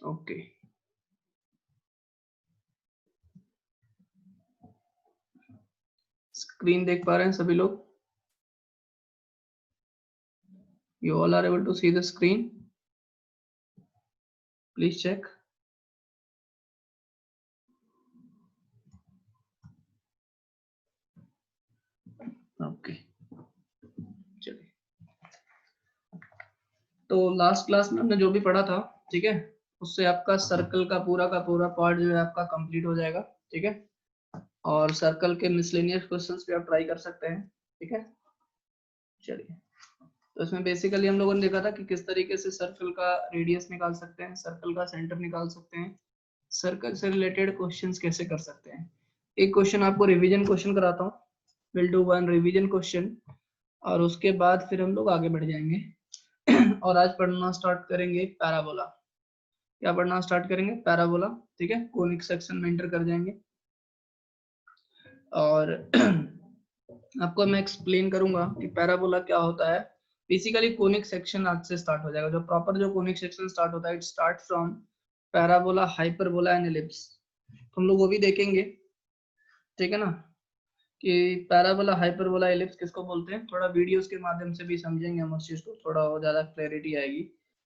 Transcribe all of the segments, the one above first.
Okay, screen देख पा रहे हैं सभी लोग? You all are able to see the screen? Please check. Okay, चलिए। तो लास्ट क्लास में हमने जो भी पढ़ा था, ठीक है, उससे आपका सर्कल का पूरा पार्ट जो है आपका कंप्लीट हो जाएगा, ठीक है। और सर्कल के मिसलेनियस क्वेश्चंस भी आप ट्राई कर सकते हैं, ठीक है। चलिए, तो इसमें बेसिकली हम लोगों ने देखा था कि किस तरीके से सर्कल का रेडियस निकाल सकते हैं, सर्कल का सेंटर निकाल सकते हैं, सर्कल से रिलेटेड क्वेश्चंस कैसे कर सकते हैं। एक क्वेश्चन आपको रिवीजन क्वेश्चन कराता हूँ, will do one revision question, और उसके बाद फिर हम लोग आगे बढ़ जाएंगे। और आज पढ़ना स्टार्ट करेंगे पैराबोला। क्या पढ़ना स्टार्ट करेंगे? पैराबोला, ठीक है। कोनिक सेक्शन में एंटर कर जाएंगे और आपको मैं एक्सप्लेन करूंगा कि पैराबोला क्या होता है। बेसिकली कोनिक सेक्शन आज से स्टार्ट हो जाएगा, जो प्रॉपर जो कोनिक सेक्शन स्टार्ट होता है, it start from parabola, hyperbola and ellipse. हम लोग वो भी देखेंगे, ठीक है ना, कि पैराबोला, हाइपरबोला, एलिप्स किसको बोलते हैं। थोड़ा वीडियोस के माध्यम से भी समझेंगे हम उस चीज को, थोड़ा और ज्यादा क्लैरिटी आएगी।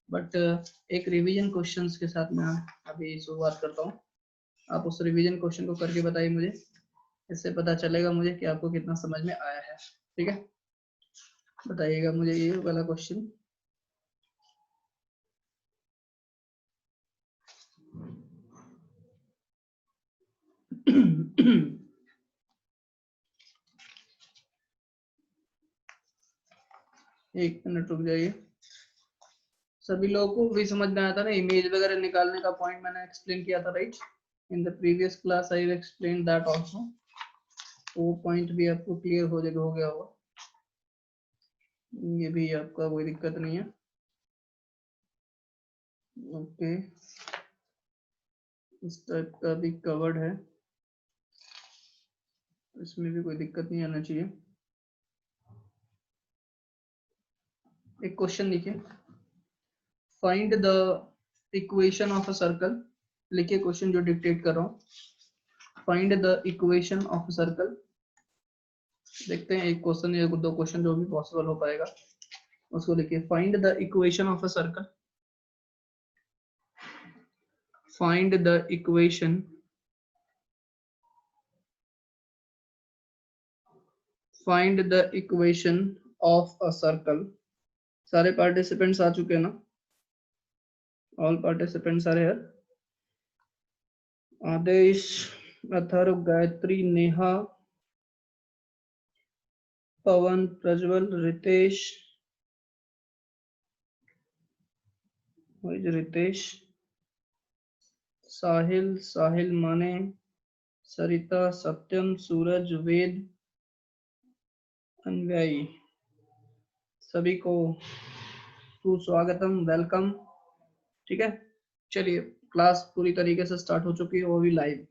बट एक रिवीजन क्वेश्चंस के साथ मैं अभी शुरुआत करता हूँ। आप उस रिवीजन क्वेश्चन को करके बताइए मुझे, इससे पता चलेगा मुझे कि आपको कितना समझ में आया है, ठीक है। बताइएगा मुझे ये वाला क्वेश्चन। एक मिनट रुक जाइए। सभी लोगों को भी समझ में आया था ना, इमेज वगैरह निकालने का पॉइंट मैंने एक्सप्लेन किया था, right? In the previous class I explain that also. वो पॉइंट भी आपको क्लियर हो गया होगा। ये भी आपका कोई दिक्कत नहीं है, ओके। इस टाइप का भी कवर्ड है, इसमें भी कोई दिक्कत नहीं आना चाहिए। एक क्वेश्चन लिखिए, find the equation of a circle. लिखिए क्वेश्चन जो डिक्टेट कर रहा हूँ। Find the equation of a circle. देखते हैं एक क्वेश्चन या दो क्वेश्चन जो भी पॉसिबल हो पाएगा उसको लिखिए। Find the equation of a circle. Find the equation find the equation of a circle. सारे पार्टिसिपेंट्स आ चुके हैं ना? All participants are here. Aadesh, Atharva, Gayatri, Neha, Pawan, Prajwal, Ritesh, Ritesh, Sahil, Sahil Mane, Sarita, सत्यम, सूरज, वेद, अन्वयी, सभी को सुस्वागतम, वेलकम, ठीक है। चलिए, क्लास पूरी तरीके से स्टार्ट हो चुकी है, वो भी लाइव।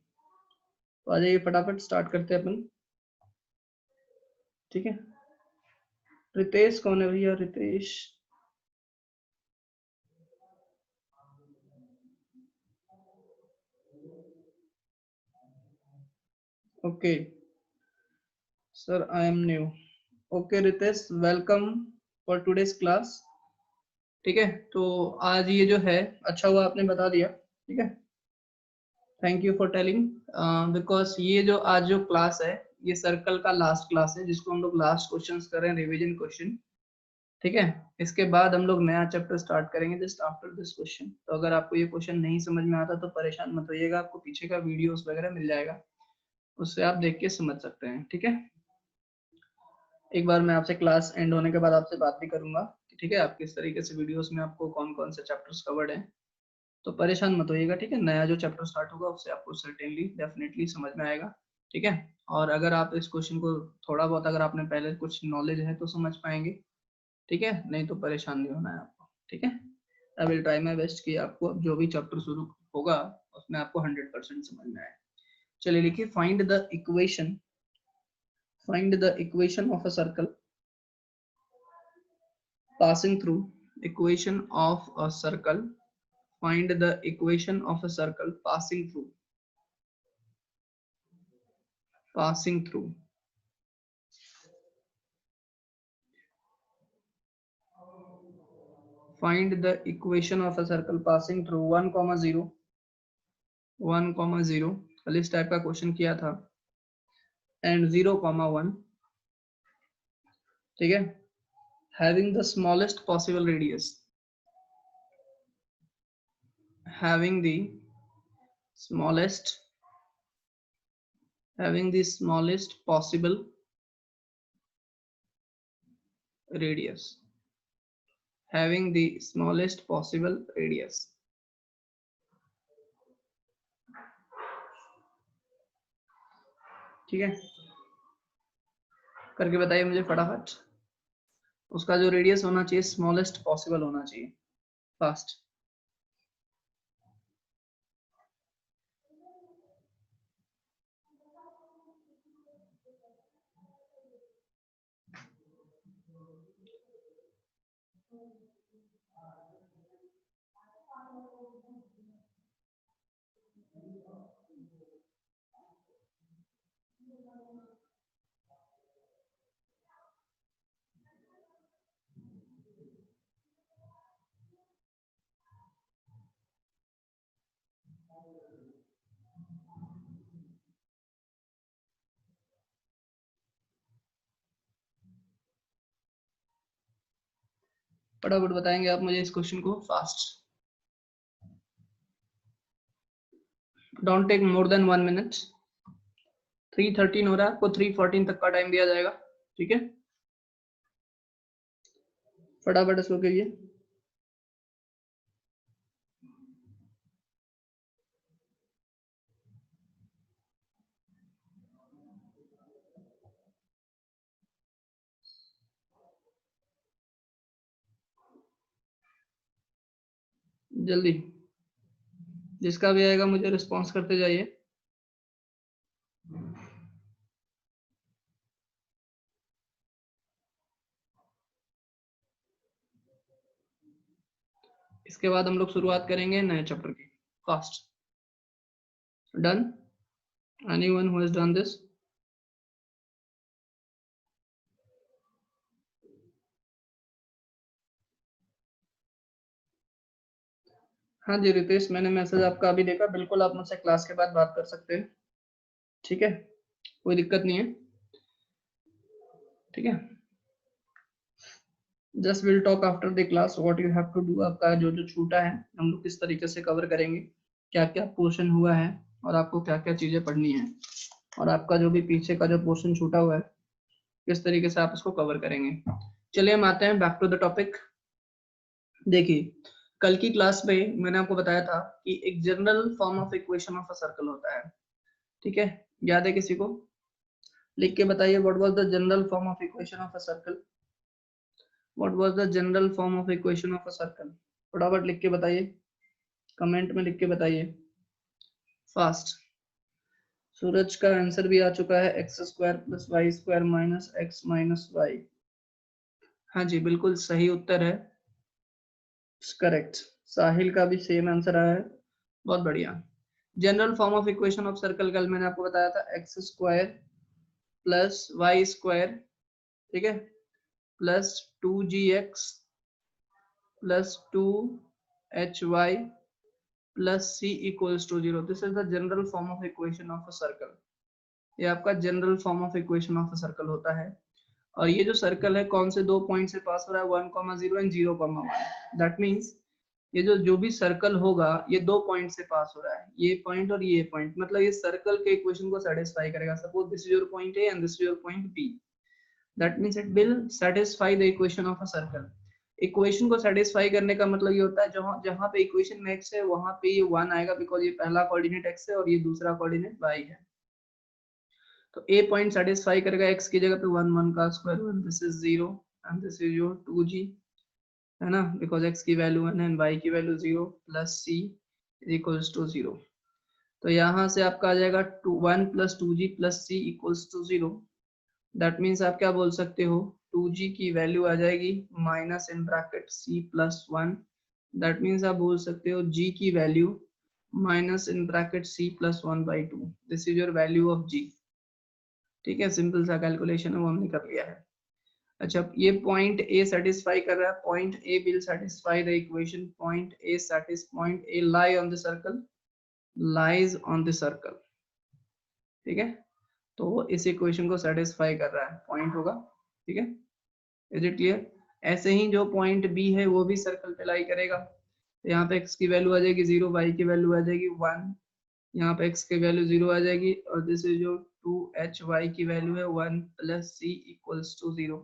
तो आ जाइए, फटाफट स्टार्ट करते हैं अपन, ठीक है। रितेश कौन है भैया? Ritesh, okay sir, I am new. Okay Ritesh, welcome for today's class, ठीक है। तो आज ये जो है, अच्छा हुआ आपने बता दिया, ठीक है। Thank you for telling, because ये जो आज जो क्लास है, ये सर्कल का लास्ट क्लास है, जिसको हम लोग लास्ट क्वेश्चंस कर रहे हैं, रिवीजन क्वेश्चन, ठीक है। इसके बाद हम लोग नया चैप्टर स्टार्ट करेंगे जस्ट आफ्टर दिस क्वेश्चन। तो अगर आपको ये क्वेश्चन नहीं समझ में आता तो परेशान मत होइएगा, आपको पीछे का वीडियोस वगैरह मिल जाएगा, उससे आप देख के समझ सकते हैं, ठीक है। एक बार मैं आपसे क्लास एंड होने के बाद आपसे बात भी करूंगा, ठीक है, आप किस तरीके से वीडियोस में आपको कौन कौन से चैप्टर्स कवर्ड हैं। तो परेशान मत होइएगा, ठीक है। नया जो चैप्टर स्टार्ट होगा उससे आपको सर्टेनली डेफिनेटली समझ में आएगा, ठीक है। और अगर आप इस क्वेश्चन को थोड़ा बहुत, अगर आपने पहले कुछ नॉलेज है तो समझ पाएंगे, ठीक है, नहीं तो परेशान नहीं होना है आपको, ठीक है। I will try my best कि आपको जो भी चैप्टर शुरू होगा उसमें आपको 100% समझ में आए। चलिए लिखिए, find the equation, find the equation of a circle passing through, equation of a circle find the equation of a circle passing through find the equation of a circle passing through 1, 0 कल इस type का question किया था and 0, 1, ठीक है, having the smallest possible radius, having the smallest possible radius, having the smallest possible radius. ठीक है, करके बताइए मुझे फटाफट। उसका जो रेडियस होना चाहिए स्मॉलेस्ट पॉसिबल होना चाहिए। फास्ट। फटाफट बताएंगे आप मुझे इस क्वेश्चन को fast. Don't take more than 1 minute. 3:13 हो रहा है, आपको 3:14 तक का टाइम दिया जाएगा, ठीक है। फटाफट इसको करिए। जल्दी, जिसका भी आएगा मुझे रिस्पॉन्स करते जाइए। इसके बाद हम लोग शुरुआत करेंगे नए चैप्टर की। Fast. Done? Anyone who has done this? हाँ जी रितेश, मैंने मैसेज आपका अभी देखा। बिल्कुल आप मुझसे क्लास के बाद बात कर सकते हैं, ठीक है, कोई दिक्कत नहीं है, ठीक है। Just will talk after the class what you have to do. आपका जो जो छूटा है हम लोग किस तरीके से कवर करेंगे, क्या क्या पोर्शन हुआ है और आपको क्या क्या चीजें पढ़नी है, और आपका जो भी पीछे का जो पोर्शन छूटा हुआ है किस तरीके से आप इसको कवर करेंगे। चलिए हम आते हैं बैक टू द टॉपिक। देखिए कल की क्लास में मैंने आपको बताया था कि एक general form of equation of a circle होता है, ठीक है, याद है किसी को? लिख के बताइए what was the general form of equation of a circle. What was the general form of equation of a circle. फटाफट लिख के बताइए, कमेंट में लिख के बताइए फास्ट। सूरज का आंसर भी आ चुका है, x² + y² - x - y। हाँ जी बिल्कुल सही उत्तर है, करेक्ट। साहिल का भी सेम आंसर आया है, बहुत बढ़िया। General form of equation of circle कल मैंने आपको बताया था x² + y², ठीक है, plus 2gx + 2hy + c = 0। This is the general form of equation of a circle. ये आपका general form of equation of a circle होता है। और ये जो सर्कल है कौन से दो पॉइंट से पास हो रहा है, 1, 0 एंड 0, 1। दैट मीन्स ये जो भी सर्कल होगा ये दो पॉइंट से पास हो रहा है, ये पॉइंट और ये पॉइंट, मतलब ये सर्कल के इक्वेशन को सेटिस्फाई करेगा। Suppose this is your point A and this is your point B, that means it will satisfy the equation of a circle. Equation को सेटिस्फाई करने का मतलब ये होता है जहां जहां पे इक्वेशन में x है वहां पे ये 1 आएगा, बिकॉज ये पहला कोऑर्डिनेट x है और ये दूसरा कोऑर्डिनेट y है। तो a पॉइंट सेटिस्फाई करेगा x की जगह पे 1, 1 का square 1, this is 0 and this is your 2g, है ना, बिकॉज x की वैल्यू 1 एंड y की वैल्यू 0 + c = 0। तो यहाँ से आपका आ जाएगा 1 + 2g + c = 0। दैट मीन्स आप क्या बोल सकते हो, 2g की वैल्यू आ जाएगी -(c + 1) दैट मीन्स आप बोल सकते हो g की value minus in bracket c plus 1/2, this is your value of g। ठीक है, सिंपल सा कैलकुलेशन है, वो हमने कर लिया है। अच्छा, ये पॉइंट ए सेटिस्फाई कर रहा है, point A will satisfy the equation, point A lie on the circle, lies on the circle. ठीक है, तो वो इस इक्वेशन को सेटिस्फाई कर रहा है, पॉइंट होगा। ठीक है, इज इट क्लियर? ऐसे ही जो पॉइंट बी है वो भी सर्कल पे लाई करेगा, तो यहाँ पे x की वैल्यू आ जाएगी 0, y की वैल्यू आ जाएगी 1, यहाँ पे x की वैल्यू 0 आ जाएगी, और दिस इज जो 2h, y की वैल्यू है 1 प्लस c इक्वल्स टू 0।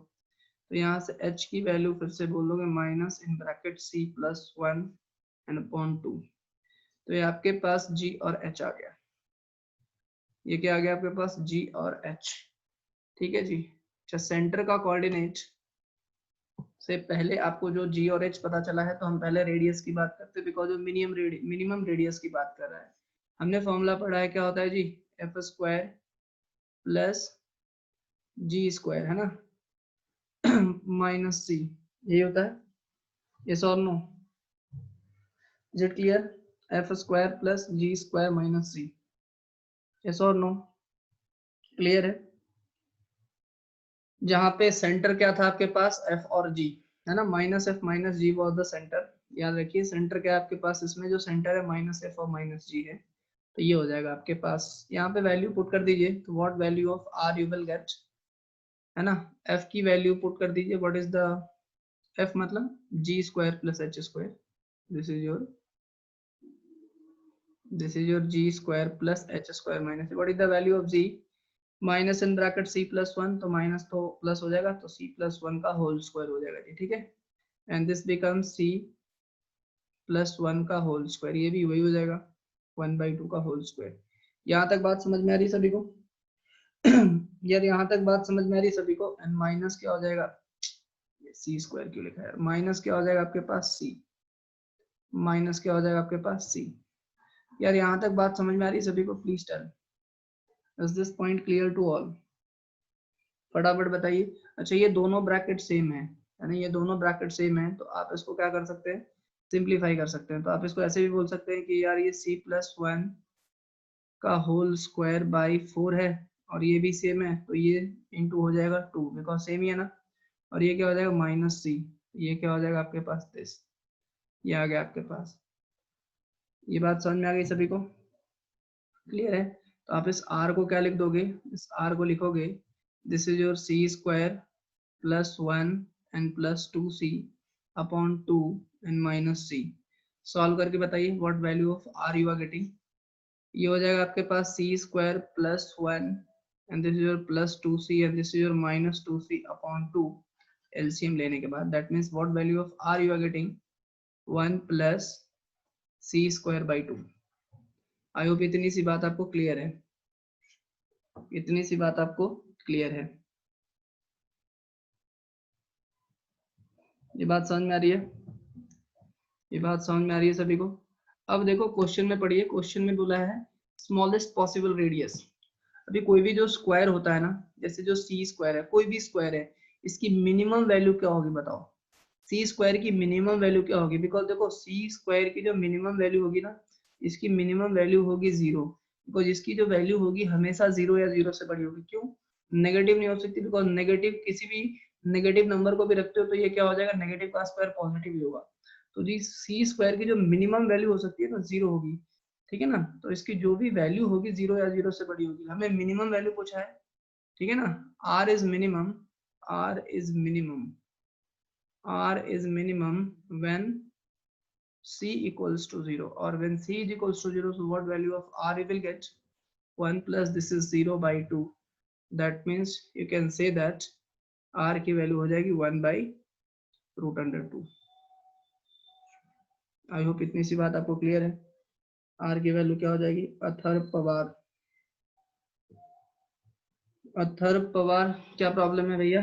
तो यहाँ से h की वैल्यू फिर से बोल दोगे minus in bracket c plus 1 and upon 2। तो ये आपके पास g और h आ गया, ये क्या आ गया आपके पास, g और h। ठीक है जी। अच्छा, सेंटर का कोऑर्डिनेट से पहले आपको जो g और h पता चला है, तो हम पहले रेडियस की बात करते हैं, बिकॉज वो मिनिमम रेडियस की बात कर रहा है। हमने फॉर्मूला पढ़ा है, क्या होता है जी, F square plus G square, है ना, माइनस सी, यही होता है, यस और no? Is it clear? F square plus G square minus C, yes और नो? क्लियर है? जहाँ पे सेंटर क्या था आपके पास, एफ और जी, है ना, minus F minus G was the centre. याद रखिए, सेंटर क्या है आपके पास, इसमें जो सेंटर है माइनस एफ और माइनस जी है, तो ये हो जाएगा आपके पास। यहाँ पे वैल्यू पुट कर दीजिए, तो what value of R you will get, है ना, एफ की वैल्यू पुट कर दीजिए, व्हाट इज द एफ, मतलब G square plus H square, this is your G square plus H square minus, what is the value of G, minus in bracket c plus 1, तो minus तो plus हो जाएगा, तो c plus 1 का whole square हो जाएगा जी। ठीक है, and this becomes c plus 1 का होल स्क्वायर, ये भी वही हो जाएगा 1/2 का होल स्क्वायर। यहाँ तक बात समझ में आ रही सभी को? यार यहाँ तक बात समझ में आ रही सभी को? एंड माइनस क्या हो जाएगा, सी स्क्वायर क्यों लिखा है, माइनस क्या हो जाएगा आपके पास c, माइनस क्या हो जाएगा आपके पास c। यार यहाँ तक बात समझ में आ रही सभी को? Please tell, is this point clear to all? फटाफट बताइए। अच्छा, ये दोनों ब्रैकेट सेम है ना, ये दोनों ब्रैकेट सेम है, तो आप इसको क्या कर सकते हैं, सिंप्लीफाई कर सकते हैं। तो आप इसको ऐसे भी बोल सकते हैं कि यार ये c प्लस 1 का होल स्क्वायर बाई 4 है, और ये भी सेम है, तो ये इंटू हो जाएगा 2, बिकॉज सेम ही है ना, और ये क्या हो जाएगा माइनस c, ये क्या हो जाएगा आपके पास दिस, ये आ गया आपके पास। ये बात समझ में आ गई सभी को? क्लियर है? तो आप इस r को क्या लिख दोगे, इस r को लिखोगे this is your c square plus 1 and plus 2c upon 2 and minus c। Solve करके बताइए what value of r you are getting. ये हो जाएगा आपके पास c square plus 1 and this is your plus 2c and this is your minus 2c upon 2, LCM लेने के बाद, that means what value of r you are getting 1 plus c square by 2। I hope इतनी सी बात आपको clear है, इतनी सी बात आपको क्लियर है, ये बात समझ में आ रही है? ये बात समझ में आ रही है सभी को? अब देखो क्वेश्चन में पढ़िए, क्वेश्चन में बोला है स्मॉलेस्ट पॉसिबल रेडियस। अभी कोई भी जो स्क्वायर होता है ना, जैसे जो सी स्क्वायर है, कोई भी स्क्वायर है, इसकी मिनिमम वैल्यू क्या होगी बताओ, सी स्क्वायर की मिनिमम वैल्यू क्या होगी? बिकॉज देखो सी स्क्वायर की जो मिनिमम वैल्यू होगी ना, इसकी मिनिमम वैल्यू होगी 0, बिकॉज इसकी जो वैल्यू होगी हमेशा 0 या 0 से बड़ी होगी। क्यों? नेगेटिव नहीं हो सकती, बिकॉज नेगेटिव किसी भी नेगेटिव नंबर को भी रखते हो तो ये क्या हो जाएगा, नेगेटिव का स्क्वायर पॉजिटिव ही होगा। तो जी सी स्क्वायर की जो मिनिमम वैल्यू हो सकती है ना 0 होगी। ठीक है ना, तो इसकी जो भी वैल्यू होगी 0 या 0 से बड़ी होगी, हमें मिनिमम वैल्यू पूछा है। ठीक है ना, r is minimum, r is minimum, r is minimum when c equals to 0, or when c is equals to 0, so what value of r you will get, 1 plus this is 0 by 2, that means you can say that r की वैल्यू हो जाएगी 1 by root under 2। I hope इतनी सी बात आपको clear है। r की वैल्यू क्या हो जाएगी, अथर्व पवार, अथर्व पवार क्या प्रॉब्लम है भैया,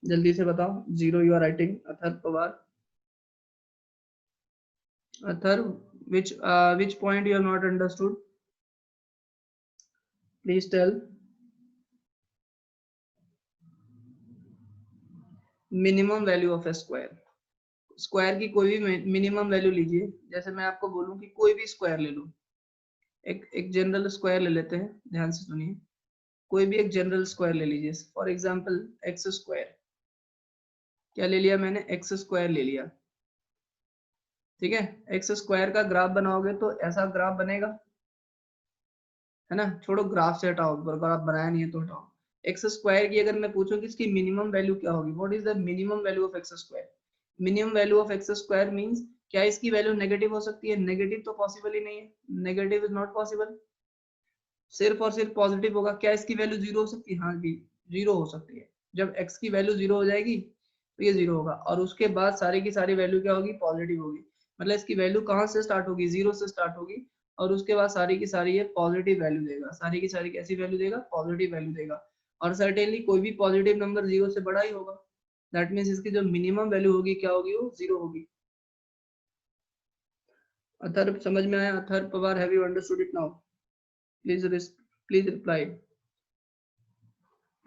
जल्दी से बताओ। 0 you are writing, Atharva Pawar, Atharva which point you have not understood, please tell। Minimum value of A square, square की कोई भी मिनिमम वैल्यू लीजिए, जैसे मैं आपको बोलूं कि कोई भी स्क्वायर ले लो, एक जनरल स्क्वायर ले लेते हैं, ध्यान से सुनिए, कोई भी एक जनरल स्क्वायर ले लीजिए, फॉर एग्जांपल एक्स स्क्वायर, क्या ले लिया मैंने, एक्स स्क्वायर ले लिया, ठीक है। एक्स स्क्वायर का ग्राफ बनाओगे तो ऐसा ग्राफ बनेगा, है ना, छोड़ो ग्राफ से हटाओ, ग्राफ बनाया नहीं है तो हटाओ। एक्स स्क्वायर की अगर मैं पूछूं कि इसकी मिनिमम वैल्यू क्या होगी, what is the minimum value of x square, minimum value of x square means क्या इसकी वैल्यू नेगेटिव हो सकती है, नेगेटिव तो पॉसिबल ही नहीं है, नेगेटिव इज नॉट पॉसिबल, सिर्फ और सिर्फ पॉजिटिव होगा। क्या इसकी वैल्यू जीरो हो सकती है, हाँ जी जीरो हो सकती है, जब एक्स की वैल्यू जीरो हो जाएगी तो ये जीरो होगा, और उसके बाद सारी की सारी वैल्यू क्या होगी, पॉजिटिव होगी, मतलब इसकी वैल्यू कहाँ से स्टार्ट होगी, जीरो से स्टार्ट होगी, और उसके बाद सारी की सारी ये पॉजिटिव वैल्यू देगा, सारी की सारी कैसी वैल्यू देगा, पॉजिटिव वैल्यू देगा, और सर्टेनली कोई भी पॉजिटिव नंबर जीरो से बड़ा ही होगा, दैट मीन्स इसकी जो मिनिमम वैल्यू होगी क्या होगी, वो जीरो होगी। अथर्व समझ में आया, Atharva Pawar, have you understood it now, please please reply,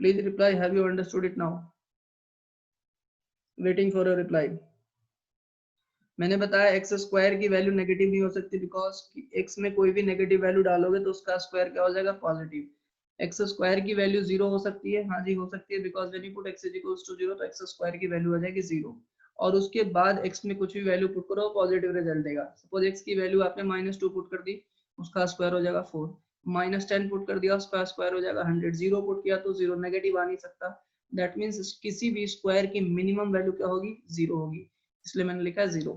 please reply, have you understood it now, waiting for a reply। मैंने बताया एक्स स्क्वायर की वैल्यू नेगेटिव नहीं हो सकती, बिकॉज एक्स में कोई भी नेगेटिव वैल्यू डालोगे तो उसका स्क्वायर क्या हो जाएगा, पॉजिटिव। एक्स स्क्वायर की वैल्यू जीरो हो सकती है, हाँ जी हो सकती है, because when you put X is equals to zero तो एक्स स्क्वायर की वैल्यू आ जाएगी जीरो, और उसके बाद एक्स में कुछ भी वैल्यू पुट करो पॉजिटिव रिजल्ट देगा। सपोज एक्स की वैल्यू आपने -2 पुट कर दी, उसका स्क्वायर हो जाएगा 4, -10 पुट कर दिया, उसका स्क्वायर हो जाएगा 100, जीरो पुट किया तो जीरो, नेगेटिव आ नहीं सकता, दैट मीन्स किसी भी स्क्वायर की मिनिमम वैल्यू क्या होगी, जीरो होगी, इसलिए मैंने लिखा है जीरो।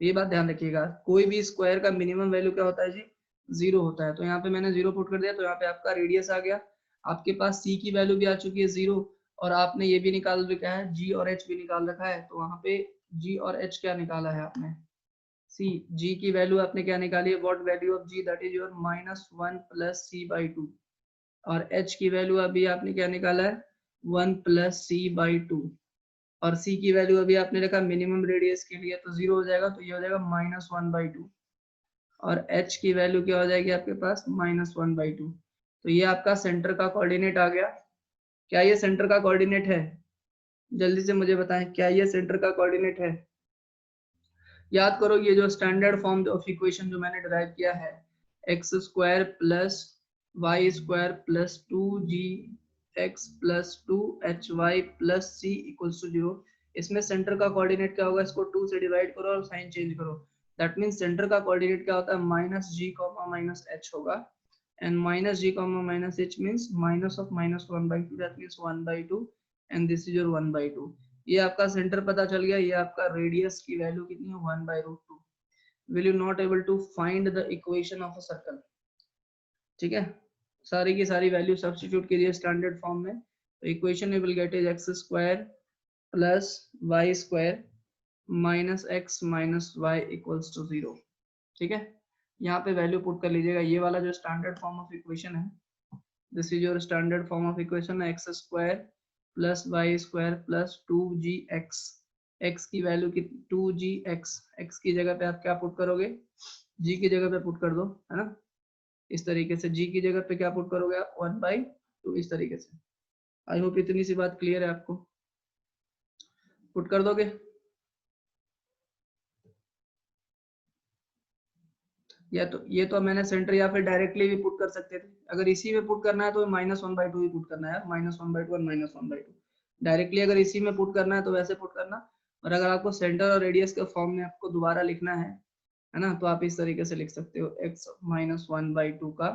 ये बात ध्यान रखिएगा, कोई भी स्क्वायर का मिनिमम वैल्यू क्या होता है जी, जीरो होता है। तो यहाँ पे मैंने जीरो पुट कर दिया, तो यहाँ पे आपका रेडियस आ गया, आपके पास सी की वैल्यू भी आ चुकी है जीरो, और आपने ये भी निकाल रखा है, जी और एच भी निकाल रखा है, तो वहां पे जी और एच क्या निकाला है आपने, सी, जी की वैल्यू आपने क्या निकाली है, what value of G, that is your -1 plus C by 2, और एच की वैल्यू अभी आपने क्या निकाला है, 1 प्लस सी बाई 2, और सी की वैल्यू अभी आपने रखा मिनिमम रेडियस के लिए तो जीरो हो जाएगा, तो ये हो जाएगा -1/2, और एच की वैल्यू क्या हो जाएगी आपके पास, -1/2। तो ये आपका सेंटर का कोऑर्डिनेट आ गया। क्या ये सेंटर का कोऑर्डिनेट है, जल्दी से मुझे बताएं, क्या ये सेंटर का कोऑर्डिनेट है। याद करो ये जो स्टैंडर्ड फॉर्म ऑफ इक्वेशन जो मैंने डिराइव किया है, X square plus Y square plus 2g x plus 2hy plus c equals to 0, इसमें सेंटर का कोऑर्डिनेट क्या होगा, इसको 2 से डिवाइड करो और साइन चेंज करो, दैट मींस सेंटर का कोऑर्डिनेट क्या होता है, -g, -h होगा, and -g, -h means minus of -1/2, that means 1/2, and this is your 1/2। ये आपका सेंटर पता चल गया, ये आपका रेडियस की वैल्यू कितनी है, 1/√2। Will you not able to find the equation of a circle, ठीक है, सारी की सारी वैल्यू सब्स्टिट्यूट कीजिए स्टैंडर्ड फॉर्म में, तो equation you will get is X square plus Y square minus X minus Y equals to 0, ठीक है। यहाँ पे वैल्यू पुट कर लीजिएगा, ये वाला जो स्टैंडर्ड फॉर्म ऑफ इक्वेशन है, this is your standard form of equation, X square plus Y square plus 2gx, x की वैल्यू की 2gx, x की जगह पे आप क्या पुट करोगे, g की जगह पे पुट कर दो, है ना, इस तरीके से g की जगह पे क्या पुट करोगे आप, 1/2, इस तरीके से। आई होप इतनी सी बात क्लियर है आपको, पुट कर दोगे, या तो ये तो मैंने सेंटर या फिर डायरेक्टली भी पुट कर सकते थे, अगर इसी में पुट करना है तो -1/2 ही पुट करना है, -1/2 और -1/2 डायरेक्टली, अगर इसी में पुट करना है तो वैसे पुट करना, और अगर आपको सेंटर और रेडियस के फॉर्म में आपको दोबारा लिखना है ना, तो आप इस तरीके से लिख सकते हो, x -1/2 का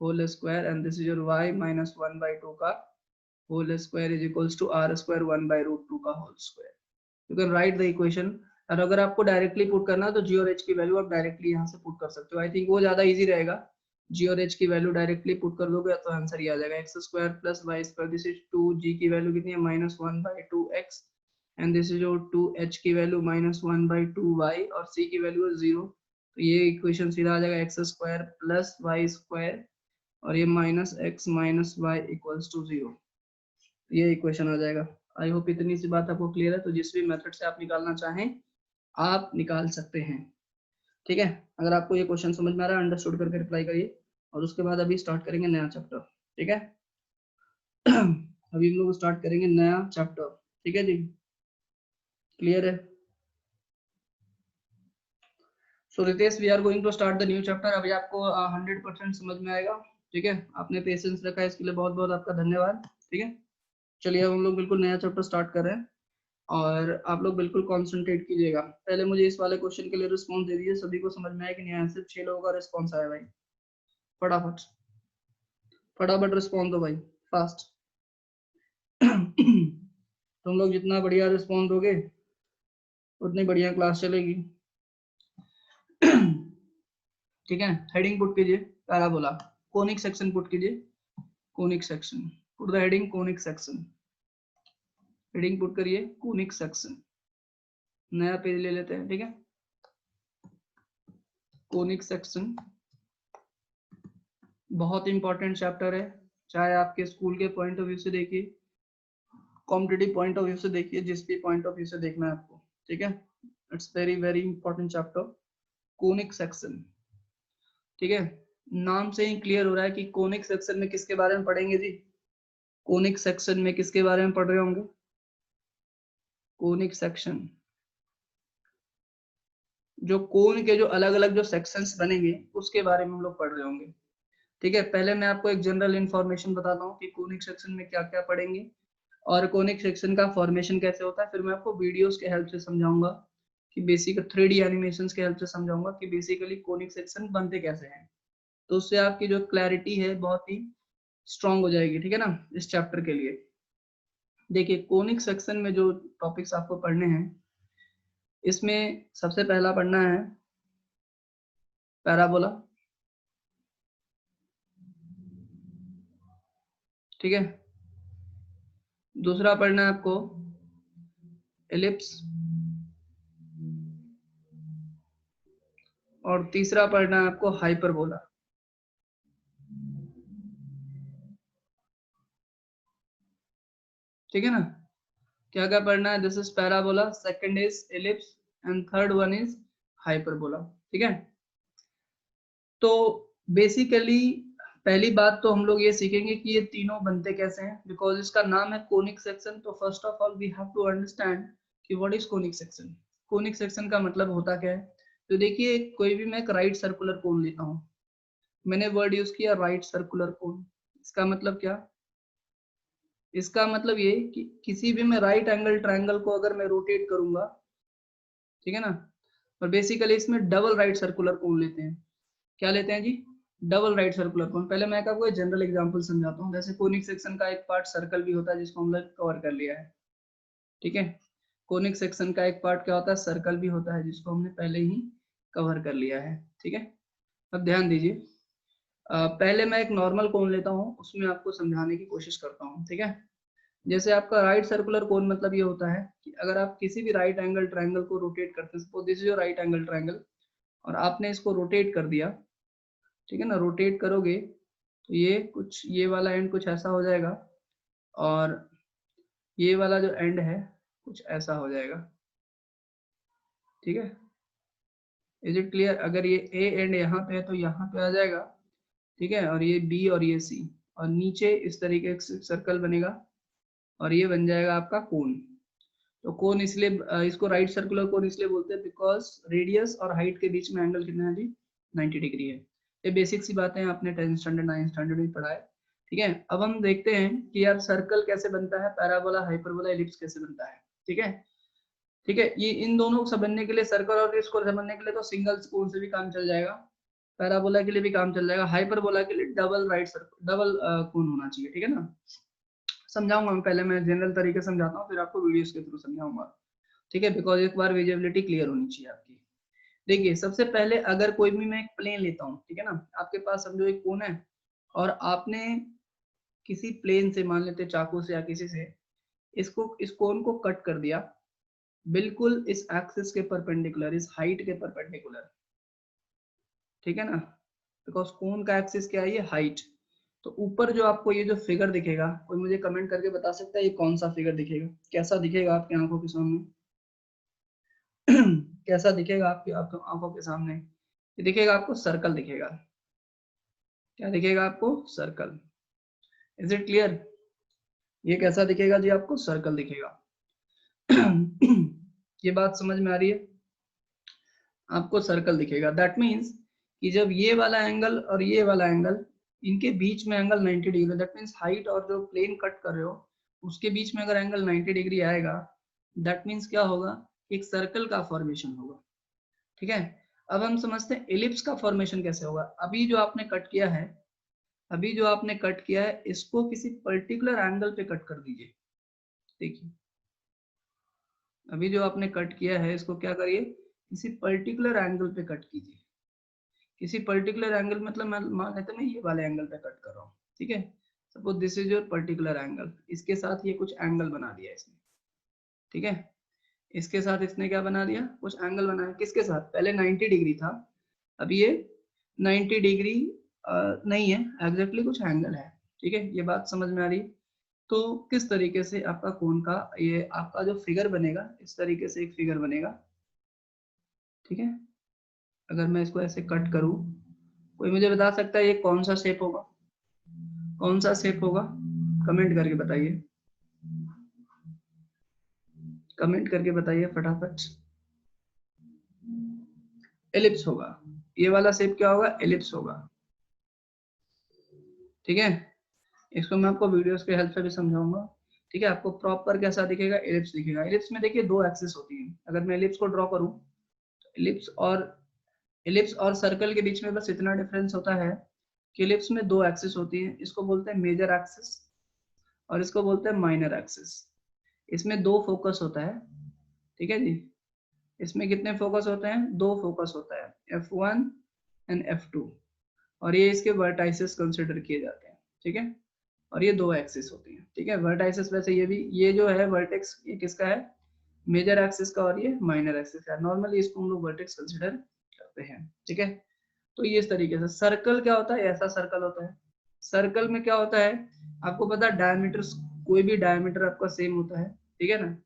whole square, and this is your y -1/2 का whole square is equals to r square 1/√2 का whole square. You can write the equation, और अगर आपको डायरेक्टली पुट करना है तो जी और एच की वैल्यू आप डायरेक्टली यहाँ से पुट कर सकते हो, आई थिंक वो ज्यादा इजी रहेगा, जी और एच की वैल्यू डायरेक्टली पुट कर दोगे तो आंसर ये आ जाएगा, X square plus Y square, this is 2g की वैल्यू कितनी है, -1/2x, and this is your 2h की वैल्यू -1/2y, और c की वैल्यू है 0, तो ये इक्वेशन सीधा आ जाएगा, X square plus Y square और ये -x minus Y equals to 0, ये इक्वेशन आ जाएगा। आई होप इतनी सी बात आपको क्लियर है, तो जिस भी मेथड से आप निकालना चाहें आप निकाल सकते हैं, ठीक है। अगर आपको ये क्वेश्चन समझ में आ रहा है, अंडरस्टूड करके रिप्लाई करिए, और उसके बाद अभी स्टार्ट करेंगे नया चैप्टर, ठीक है। अभी हम लोग स्टार्ट करेंगे नया चैप्टर, ठीक है जी, क्लियर है। So Ritesh we are going to start the new chapter. अभी आपको 100% समझ में आएगा, ठीक है। आपने पेशेंस रखा है, इसके लिए बहुत बहुत आपका धन्यवाद, ठीक है। चलिए अब हम लोग बिल्कुल नया चैप्टर स्टार्ट कर रहे हैं और आप लोग बिल्कुल कॉन्सेंट्रेट कीजिएगा। पहले मुझे इस वाले क्वेश्चन के लिए रिस्पॉन्स दे दीजिए, सभी को समझ में आया कि नहीं आया? सिर्फ 6 लोगों का रिस्पॉन्स आया भाई, फटाफट फटाफट रिस्पॉन्स दो भाई, फास्ट। तुम लोग जितना बढ़िया रिस्पॉन्स दोगे उतनी बढ़िया क्लास चलेगी। ठीक है, हेडिंग पुट कीजिए पैराबोला, कोनिक सेक्शन पुट कीजिए, conic section, put the heading conic section, heading put करिए कोनिक सेक्शन। नया पेज ले लेते हैं, ठीक है। कोनिक सेक्शन बहुत इंपॉर्टेंट चैप्टर है, चाहे आपके स्कूल के पॉइंट ऑफ व्यू से देखिए, कॉम्पिटिटिव पॉइंट ऑफ व्यू से देखिए, जिस भी पॉइंट ऑफ व्यू से देखना है आपको, ठीक है। It's very very important chapter conic section, ठीक है। नाम से ही क्लियर हो रहा है कि कोनिक सेक्शन में किसके बारे में पढ़ेंगे जी? कोनिक सेक्शन में किसके बारे में पढ़ रहे होंगे? कोनिक सेक्शन, जो कोन के जो अलग अलग जो सेक्शंस बनेंगे उसके बारे में हम लोग पढ़ रहे होंगे, ठीक है। पहले मैं आपको एक जनरल इंफॉर्मेशन बताता हूँ कि कोनिक सेक्शन में क्या क्या पढ़ेंगे और कोनिक सेक्शन का फॉर्मेशन कैसे होता है। फिर मैं आपको वीडियोस के हेल्प से समझाऊंगा कि बेसिक 3D एनिमेशंस के हेल्प से समझाऊंगा कि बेसिकली कोनिक सेक्शन बनते कैसे हैं। तो उससे आपकी जो क्लैरिटी है बहुत ही स्ट्रांग हो जाएगी, ठीक है ना, इस चैप्टर के लिए। देखिए कोनिक सेक्शन में जो टॉपिक्स आपको पढ़ने हैं, इसमें सबसे पहला पढ़ना है पैराबोला, ठीक है। दूसरा पढ़ना है आपको एलिप्स, और तीसरा पढ़ना है आपको हाइपरबोला, ठीक है ना। क्या क्या पढ़ना है? This is parabola, second is ellipse and third one is hyperbola, ठीक है। तो बेसिकली पहली बात तो हम लोग ये सीखेंगे कि ये तीनों बनते कैसे हैं, बिकॉज इसका नाम है कोनिक सेक्शन। तो first of all we have to understand कि what is conic section. Conic section का मतलब होता क्या है? तो देखिए कोई भी मैं एक राइट सर्कुलर कोन लेता हूँ, मैंने वर्ड यूज किया राइट सर्कुलर कोन। इसका मतलब क्या? इसका मतलब ये कि किसी भी मैं राइट एंगल ट्रायंगल को अगर मैं रोटेट करूंगा, ठीक है ना, और बेसिकली इसमें डबल राइट सर्कुलर कोन लेते हैं। क्या लेते हैं जी? Double right circular cone. पहले मैं आपको एक जनरल एग्जांपल समझाता हूँ। जैसे कोनिक सेक्शन का एक पार्ट सर्कल भी होता है जिसको हम लोग कवर कर लिया है, ठीक है। कोनिक सेक्शन का एक पार्ट क्या होता है? सर्कल भी होता है जिसको हमने पहले ही कवर कर लिया है, ठीक है। अब ध्यान दीजिए, पहले मैं एक नॉर्मल कोन लेता हूँ, उसमें आपको समझाने की कोशिश करता हूँ, ठीक है। जैसे आपका राइट सर्कुलर कोन मतलब ये होता है कि अगर आप किसी भी राइट एंगल ट्रायंगल को रोटेट करते हैं, suppose this is your right angle triangle, और आपने इसको रोटेट कर दिया, ठीक है ना। रोटेट करोगे तो ये कुछ, ये वाला एंड कुछ ऐसा हो जाएगा और ये वाला जो एंड है कुछ ऐसा हो जाएगा, ठीक है। Is it clear? अगर ये ए एंड यहाँ पे है तो यहाँ पे आ जाएगा, ठीक है, और ये बी और ये सी, और नीचे इस तरीके से सर्कल बनेगा और ये बन जाएगा आपका कोन। तो कोन इसलिए इसको राइट सर्कुलर कोन इसलिए बोलते हैं बिकॉज रेडियस और हाइट के बीच में एंगल कितना है जी? 90 डिग्री है। ये बेसिक सी बातें आपने 10th स्टैंडर्ड 9th स्टैंडर्ड में पढ़ा है, ठीक है। अब हम देखते हैं कि यार सर्कल कैसे बनता है, पैराबोला हाइपरबोला एलिप्स कैसे बनता है, ठीक है। ठीक है, ये इन दोनों को बनने के लिए, सर्कल और इसको समझने के लिए तो सिंगल कोन से भी काम चल जाएगा, पैराबोला के लिए भी काम चल जाएगा, हाइपरबोला के लिए डबल राइट सर्कल, डबल कोन होना चाहिए, ठीक है ना। समझाऊंगा मैं, पहले मैं जनरल तरीके से समझाता हूँ फिर आपको वीडियोस के थ्रू समझाऊंगा, ठीक है, बिकॉज एक बार विजिबिलिटी क्लियर होनी चाहिए आपकी। देखिए सबसे पहले अगर कोई भी मैं एक प्लेन लेता हूँ, ठीक है ना, आपके पास समझो एक कोन है और आपने किसी प्लेन से, मान लेते चाकू से या किसी से, इसको, इस कोन को कट कर दिया बिल्कुल इस एक्सिस के परपेंडिकुलर, इस हाइट के परपेंडिकुलर, ठीक है ना, बिकॉज कोन का एक्सिस क्या है? ये हाइट। तो ऊपर जो आपको ये जो फिगर दिखेगा, कोई मुझे कमेंट करके बता सकता है ये कौन सा फिगर दिखेगा? कैसा दिखेगा आपकी आंखों के सामने? कैसा दिखेगा आपकी आंखों के सामने? ये दिखेगा आपको सर्कल दिखेगा। क्या दिखेगा आपको? सर्कल। Is it clear? ये कैसा दिखेगा जी? आपको सर्कल दिखेगा। ये बात समझ में आ रही है? आपको सर्कल दिखेगा। दैट मीन्स कि जब ये वाला एंगल और ये वाला एंगल, इनके बीच में angle 90 degree, that means height और जो प्लेन कट कर रहे हो उसके बीच में अगर एंगल 90 डिग्री आएगा, दैट मीन्स क्या होगा, एक सर्कल का फॉर्मेशन होगा। ठीक है, अब हम समझते हैं एलिप्स का फॉर्मेशन कैसे होगा। अभी जो आपने कट किया है, अभी जो आपने कट किया है, इसको किसी पर्टिकुलर एंगल पे कट कर दीजिए। देखिए, अभी जो आपने कट किया है इसको क्या करिए, किसी पर्टिकुलर एंगल पे कट कीजिए। किसी पर्टिकुलर एंगल मतलब मान लेते हैं मैं ये वाले एंगल पे कट कर रहा हूँ। ठीक है, suppose this is your particular angle, इसके साथ ये कुछ एंगल बना दिया इसने। ठीक है, इसके साथ इसने क्या बना दिया, कुछ एंगल बनाया। किसके साथ, पहले 90 डिग्री था, अब ये 90 डिग्री नहीं है, एग्जैक्टली कुछ एंगल है। ठीक है, ये बात समझ में आ रही है। तो किस तरीके से आपका कोण का ये आपका जो फिगर बनेगा, इस तरीके से एक फिगर बनेगा। ठीक है, अगर मैं इसको ऐसे कट करूं, कोई मुझे बता सकता है ये कौन सा शेप होगा, कौन सा शेप होगा, कमेंट करके बताइए, कमेंट करके बताइए फटाफट। एलिप्स होगा, ये वाला शेप क्या होगा, एलिप्स होगा। ठीक है, इसको मैं आपको वीडियोस के हेल्प से भी समझाऊंगा। ठीक है, आपको प्रॉपर कैसा दिखेगा, एलिप्स दिखेगा। एलिप्स में देखिए दो एक्सिस होती है। अगर मैं एलिप्स को ड्रॉ करूं, एलिप्स और सर्कल के बीच में बस इतना डिफरेंस होता है कि एलिप्स में दो एक्सिस होती है, इसको बोलते हैं मेजर एक्सिस और इसको बोलते हैं माइनर एक्सिस। इसमें दो फोकस होता है। ठीक है जी, इसमें कितने फोकस होते हैं, दो फोकस होता है, F1 एंड F2, और ये इसके वर्टाइसेस कंसिडर किए जाते हैं। ठीक है, और ये दो एक्सिस होती है। ठीक है, वर्टाइसेस वैसे ये भी, ये जो है वर्टेक्स, ये किसका है, मेजर एक्सिस का, और ये माइनर एक्सिस का। नॉर्मली इसको हम लोग वर्टेक्स कंसिडर करते हैं। ठीक है, तो ये इस तरीके से। सर्कल क्या होता है, ऐसा सर्कल होता है। सर्कल में क्या होता है, आपको पता है डायमीटर, कोई भी डायमीटर आपका सेम होता है। ठीक है ना,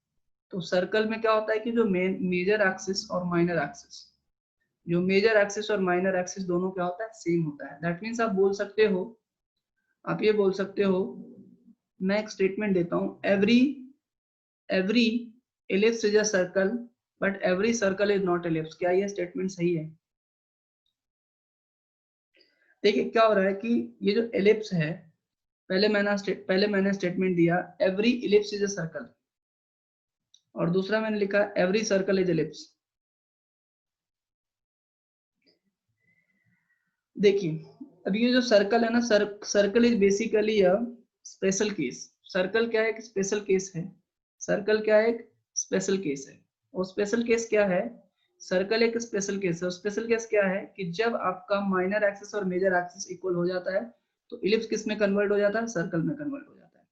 तो सर्कल में क्या होता है कि जो मेजर एक्सिस और माइनर एक्सिस, जो मेजर एक्सिस और माइनर एक्सिस दोनों क्या होता है, सेम होता है। दैट मीन्स आप बोल सकते हो, आप ये बोल सकते हो, मैं एक स्टेटमेंट देता हूं, every every ellipse is a circle but every circle is not ellipse। क्या ये स्टेटमेंट सही है? देखिए क्या हो रहा है कि ये जो ellipse है, पहले मैंने स्टेटमेंट दिया every ellipse is a circle, और दूसरा मैंने लिखा एवरी सर्कल इज ellipse। देखिए अब ये जो सर्कल है ना, circle is basically a special case. Circle क्या है, एक स्पेशल केस है। सर्कल क्या है, एक स्पेशल केस है। और स्पेशल केस क्या है, सर्कल एक स्पेशल केस है। स्पेशल केस क्या है कि जब आपका माइनर एक्सिस और मेजर एक्सिस इक्वल हो जाता है तो इलिप्स किस में कन्वर्ट हो जाता है, सर्कल में कन्वर्ट हो जाता है।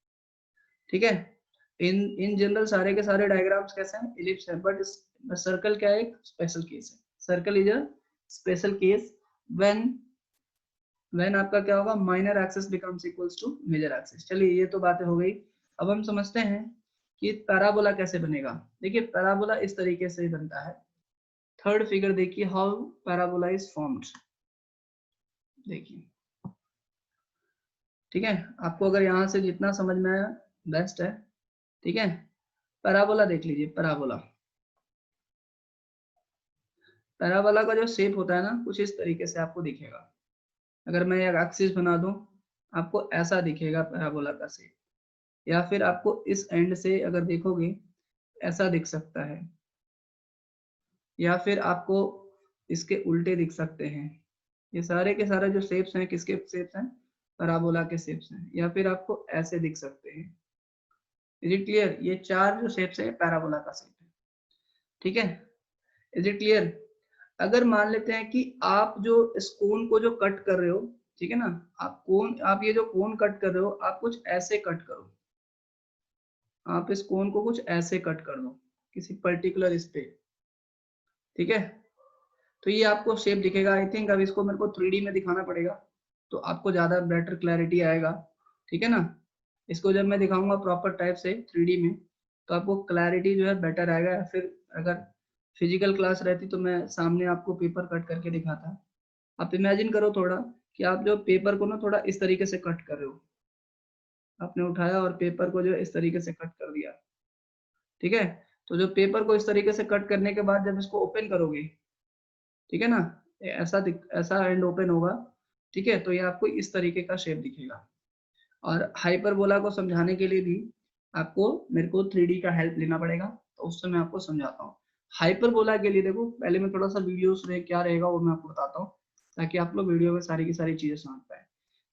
ठीक है, इन इन जनरल सारे के सारे डायग्राम्स कैसे हैं, इलिप्स है, बट सर्कल क्या है, एक स्पेशल केस है। Circle is a special case when आपका क्या होगा, minor axis becomes equals to major axis. चलिए ये तो बातें हो गई। अब हम समझते हैं कि पैराबोला कैसे बनेगा। देखिए पैराबोला इस तरीके से बनता है। थर्ड फिगर देखिए, हाउ पैराबोला इज फॉर्म्ड। देखिए ठीक है, आपको अगर यहाँ से जितना समझ में आया बेस्ट है। ठीक है, पैराबोला देख लीजिए। पैराबोला, पैराबोला का जो शेप होता है ना, कुछ इस तरीके से आपको दिखेगा। अगर मैं एक एक्सिस बना दूं, आपको ऐसा दिखेगा पैराबोला का शेप। या फिर आपको इस एंड से अगर देखोगे ऐसा दिख सकता है, या फिर आपको इसके उल्टे दिख सकते हैं। ये सारे के सारे जो शेप्स हैं, किसके शेप्स हैं, पैराबोला के शेप्स हैं। या फिर आपको ऐसे दिख सकते हैं। इज इट क्लियर, ये चार जो शेप्स है पैराबोला का शेप है। ठीक है, इज इट क्लियर। अगर मान लेते हैं कि आप जो इस कोन को जो कट कर रहे हो, ठीक है ना, आप ये जो कोन कट कर रहे हो, आप कुछ ऐसे कट करो, आप इस कोन को कुछ ऐसे कट कर दो किसी पर्टिकुलर इस पे। ठीक है, तो ये आपको शेप दिखेगा। आई थिंक अब इसको मेरे को 3D में दिखाना पड़ेगा तो आपको ज्यादा बेटर क्लैरिटी आएगा। ठीक है ना, इसको जब मैं दिखाऊंगा प्रॉपर टाइप से 3D में तो आपको क्लैरिटी जो है बेटर आएगा। या फिर अगर फिजिकल क्लास रहती तो मैं सामने आपको पेपर कट करके दिखाता। आप इमेजिन करो थोड़ा कि आप जो पेपर को ना थोड़ा इस तरीके से कट कर रहे हो, आपने उठाया और पेपर को जो इस तरीके से कट कर दिया। ठीक है, तो जो पेपर को इस तरीके से कट करने के बाद जब इसको ओपन करोगे, ठीक है ना, ऐसा एंड ओपन होगा, ठीक है, तो ये आपको इस तरीके का शेप दिखेगा। और हाइपरबोला को समझाने के लिए भी आपको मेरे को 3D का हेल्प लेना पड़ेगा, तो उससे मैं आपको समझाता हूँ। हाइपरबोला के लिए देखो, पहले मैं थोड़ा सा वीडियोस में क्या रहेगा वो मैं आपको बताता हूँ, ताकि आप लोग वीडियो में सारी की सारी चीजें समझ पाए।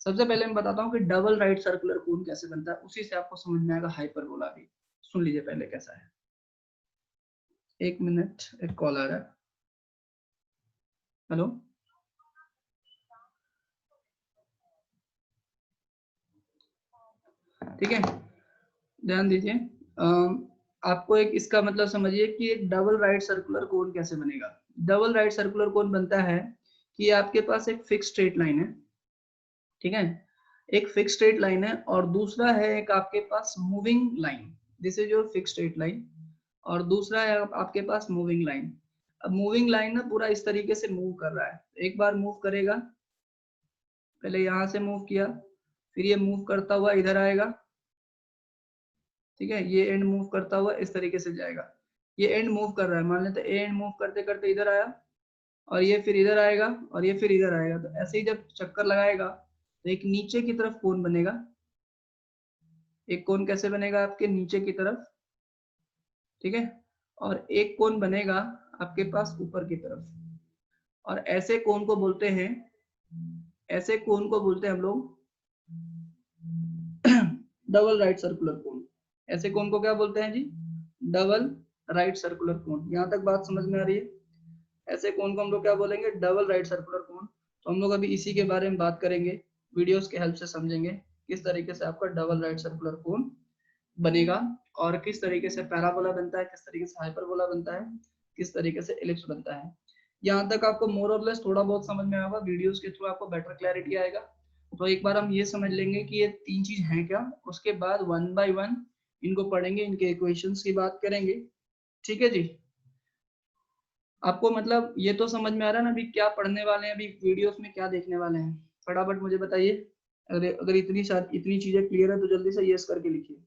सबसे पहले मैं बताता हूँ कि डबल राइट सर्कुलर कोन कैसे बनता है, उसी से आपको समझ में आएगा हाइपरबोला भी। सुन लीजिए पहले कैसा है। एक मिनट, एक कॉल आ रहा है। हेलो, ठीक है, ध्यान दीजिए। आपको एक इसका मतलब समझिए कि एक डबल राइट सर्कुलर कोन कैसे बनेगा। डबल राइट सर्कुलर कोन बनता है कि आपके पास एक फिक्स स्ट्रेट लाइन है, ठीक है, एक फिक्स स्ट्रेट लाइन है, और दूसरा है एक आपके पास moving line, this is your fix straight line, और दूसरा है आपके पास मूविंग लाइन। अब मूविंग लाइन ना पूरा इस तरीके से मूव कर रहा है, एक बार मूव करेगा, पहले यहां से मूव किया, फिर ये मूव करता हुआ इधर आएगा, ठीक है, ये एंड मूव करता हुआ इस तरीके से जाएगा। ये एंड मूव कर रहा है, मान लेते एंड मूव करते करते इधर आया, और ये फिर इधर आएगा, और ये फिर इधर आएगा, तो ऐसे ही जब चक्कर लगाएगा तो एक नीचे की तरफ कोन बनेगा। एक कोन कैसे बनेगा आपके नीचे की तरफ, ठीक है, और एक कोन बनेगा आपके पास ऊपर की तरफ, और ऐसे कोन को बोलते हैं, ऐसे कोन को बोलते हैं हम लोग डबल राइट सर्कुलर कोन। ऐसे कोन को क्या बोलते हैं जी, डबल राइट सर्कुलर कोन। यहां तक बात समझ में आ रही है? ऐसे कोन को हम लोग क्या बोलेंगे, डबल राइट सर्कुलर कोन। तो हम लोग अभी इसी के बारे में बात करेंगे, वीडियोस के हेल्प से समझेंगे किस तरीके से आपका डबल राइट सर्कुलर कोन बनेगा, और किस तरीके से पैराबोला बनता है, किस तरीके से हाइपरबोला बनता है, किस तरीके से एलिप्स बनता है। यहाँ तक आपको मोर और लेस थोड़ा बहुत समझ में आएगा, वीडियोस के थ्रू आपको बेटर क्लैरिटी आएगा। तो एक बार हम ये समझ लेंगे कि ये तीन चीज हैं क्या, उसके बाद वन बाय वन इनको पढ़ेंगे, इनके इक्वेशंस की बात करेंगे, ठीक है जी। आपको मतलब ये तो समझ में आ रहा है ना अभी क्या पढ़ने वाले हैं, अभी वीडियोस में क्या देखने वाले हैं, फटाफट मुझे बताइए। अगर अगर इतनी चीजें क्लियर है तो जल्दी से यस करके लिखिए।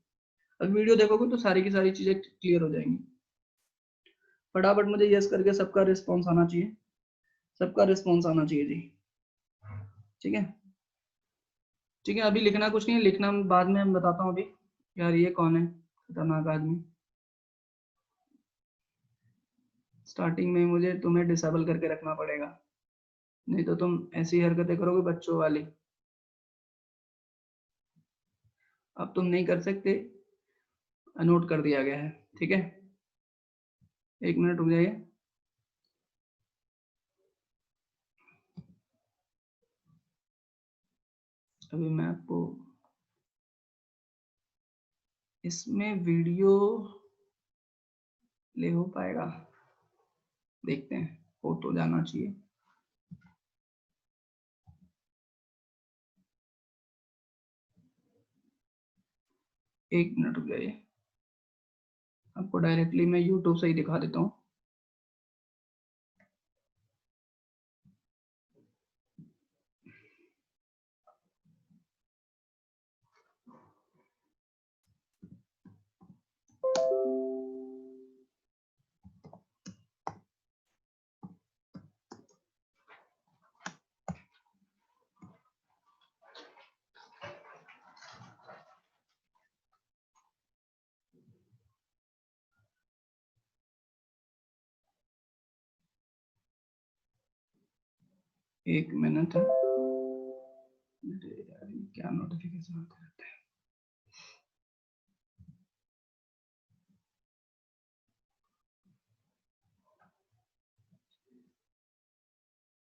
अब वीडियो देखोगे तो सारी की सारी चीजें क्लियर हो जाएंगी। फटाफट मुझे यस करके सबका रिस्पॉन्स आना चाहिए, सबका रिस्पॉन्स आना चाहिए जी, ठीक है। ठीक है, अभी लिखना कुछ नहीं है, लिखना बाद में मैं बताता हूँ अभी। यार ये कौन है खतरनाक आदमी, स्टार्टिंग में मुझे तुम्हें डिसेबल करके रखना पड़ेगा, नहीं तो तुम ऐसी हरकतें करोगे बच्चों वाली। अब तुम नहीं कर सकते, नोट कर दिया गया है, ठीक है। एक मिनट रुक जाइए। अभी मैं आपको इसमें वीडियो ले हो पाएगा, देखते हैं, हो तो जाना चाहिए। एक मिनट रुक जाइए, आपको डायरेक्टली मैं यूट्यूब से ही दिखा देता हूँ। एक मिनट है, क्या नोटिफिकेशन आता रहता है।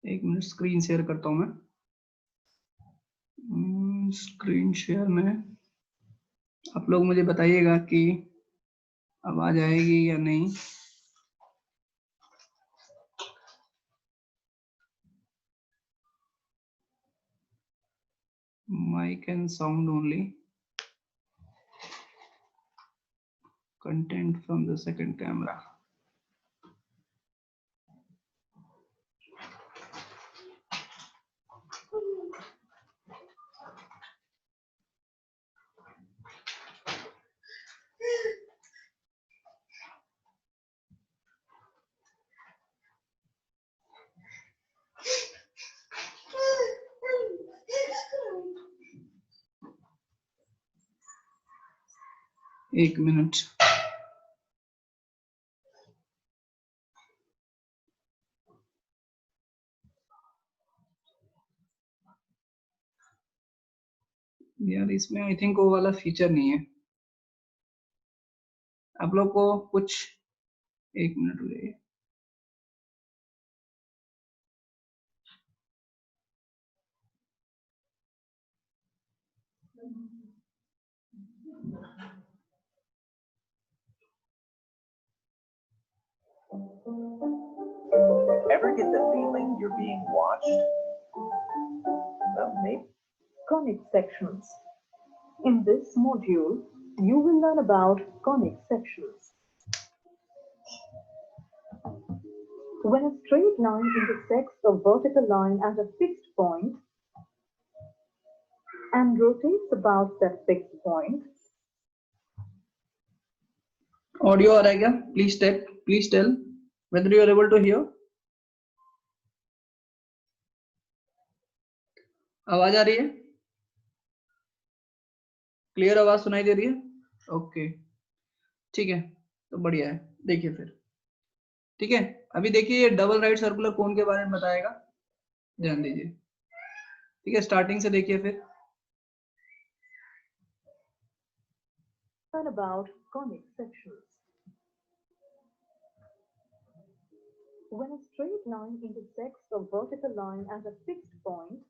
एक मिनट स्क्रीन शेयर करता हूँ मैं। स्क्रीन शेयर में आप लोग मुझे बताइएगा कि आवाज आएगी या नहीं। Mic and sound only, content from the second camera. एक मिनट, यार इसमें आई थिंक वो वाला फीचर नहीं है। आप लोग को कुछ, एक मिनट हो जाइए। Ever get the feeling you're being watched? Well, maybe. Conic sections. In this module, you will learn about conic sections. When a straight line intersects a vertical line at a fixed point and rotates about that fixed point, audio आ रहा है क्या? Please tell whether you are able to hear. आवाज आ रही है? Clear आवाज सुनाई दे रही है? ओके ठीक है, तो बढ़िया है। देखिए फिर, ठीक है, अभी देखिए ये डबल राइट सर्कुलर कोन के बारे में बताएगा, ध्यान दीजिए। ठीक है, स्टार्टिंग से देखिए फिर। learn about conic sections. When a straight line intersects a vertical line at a fixed point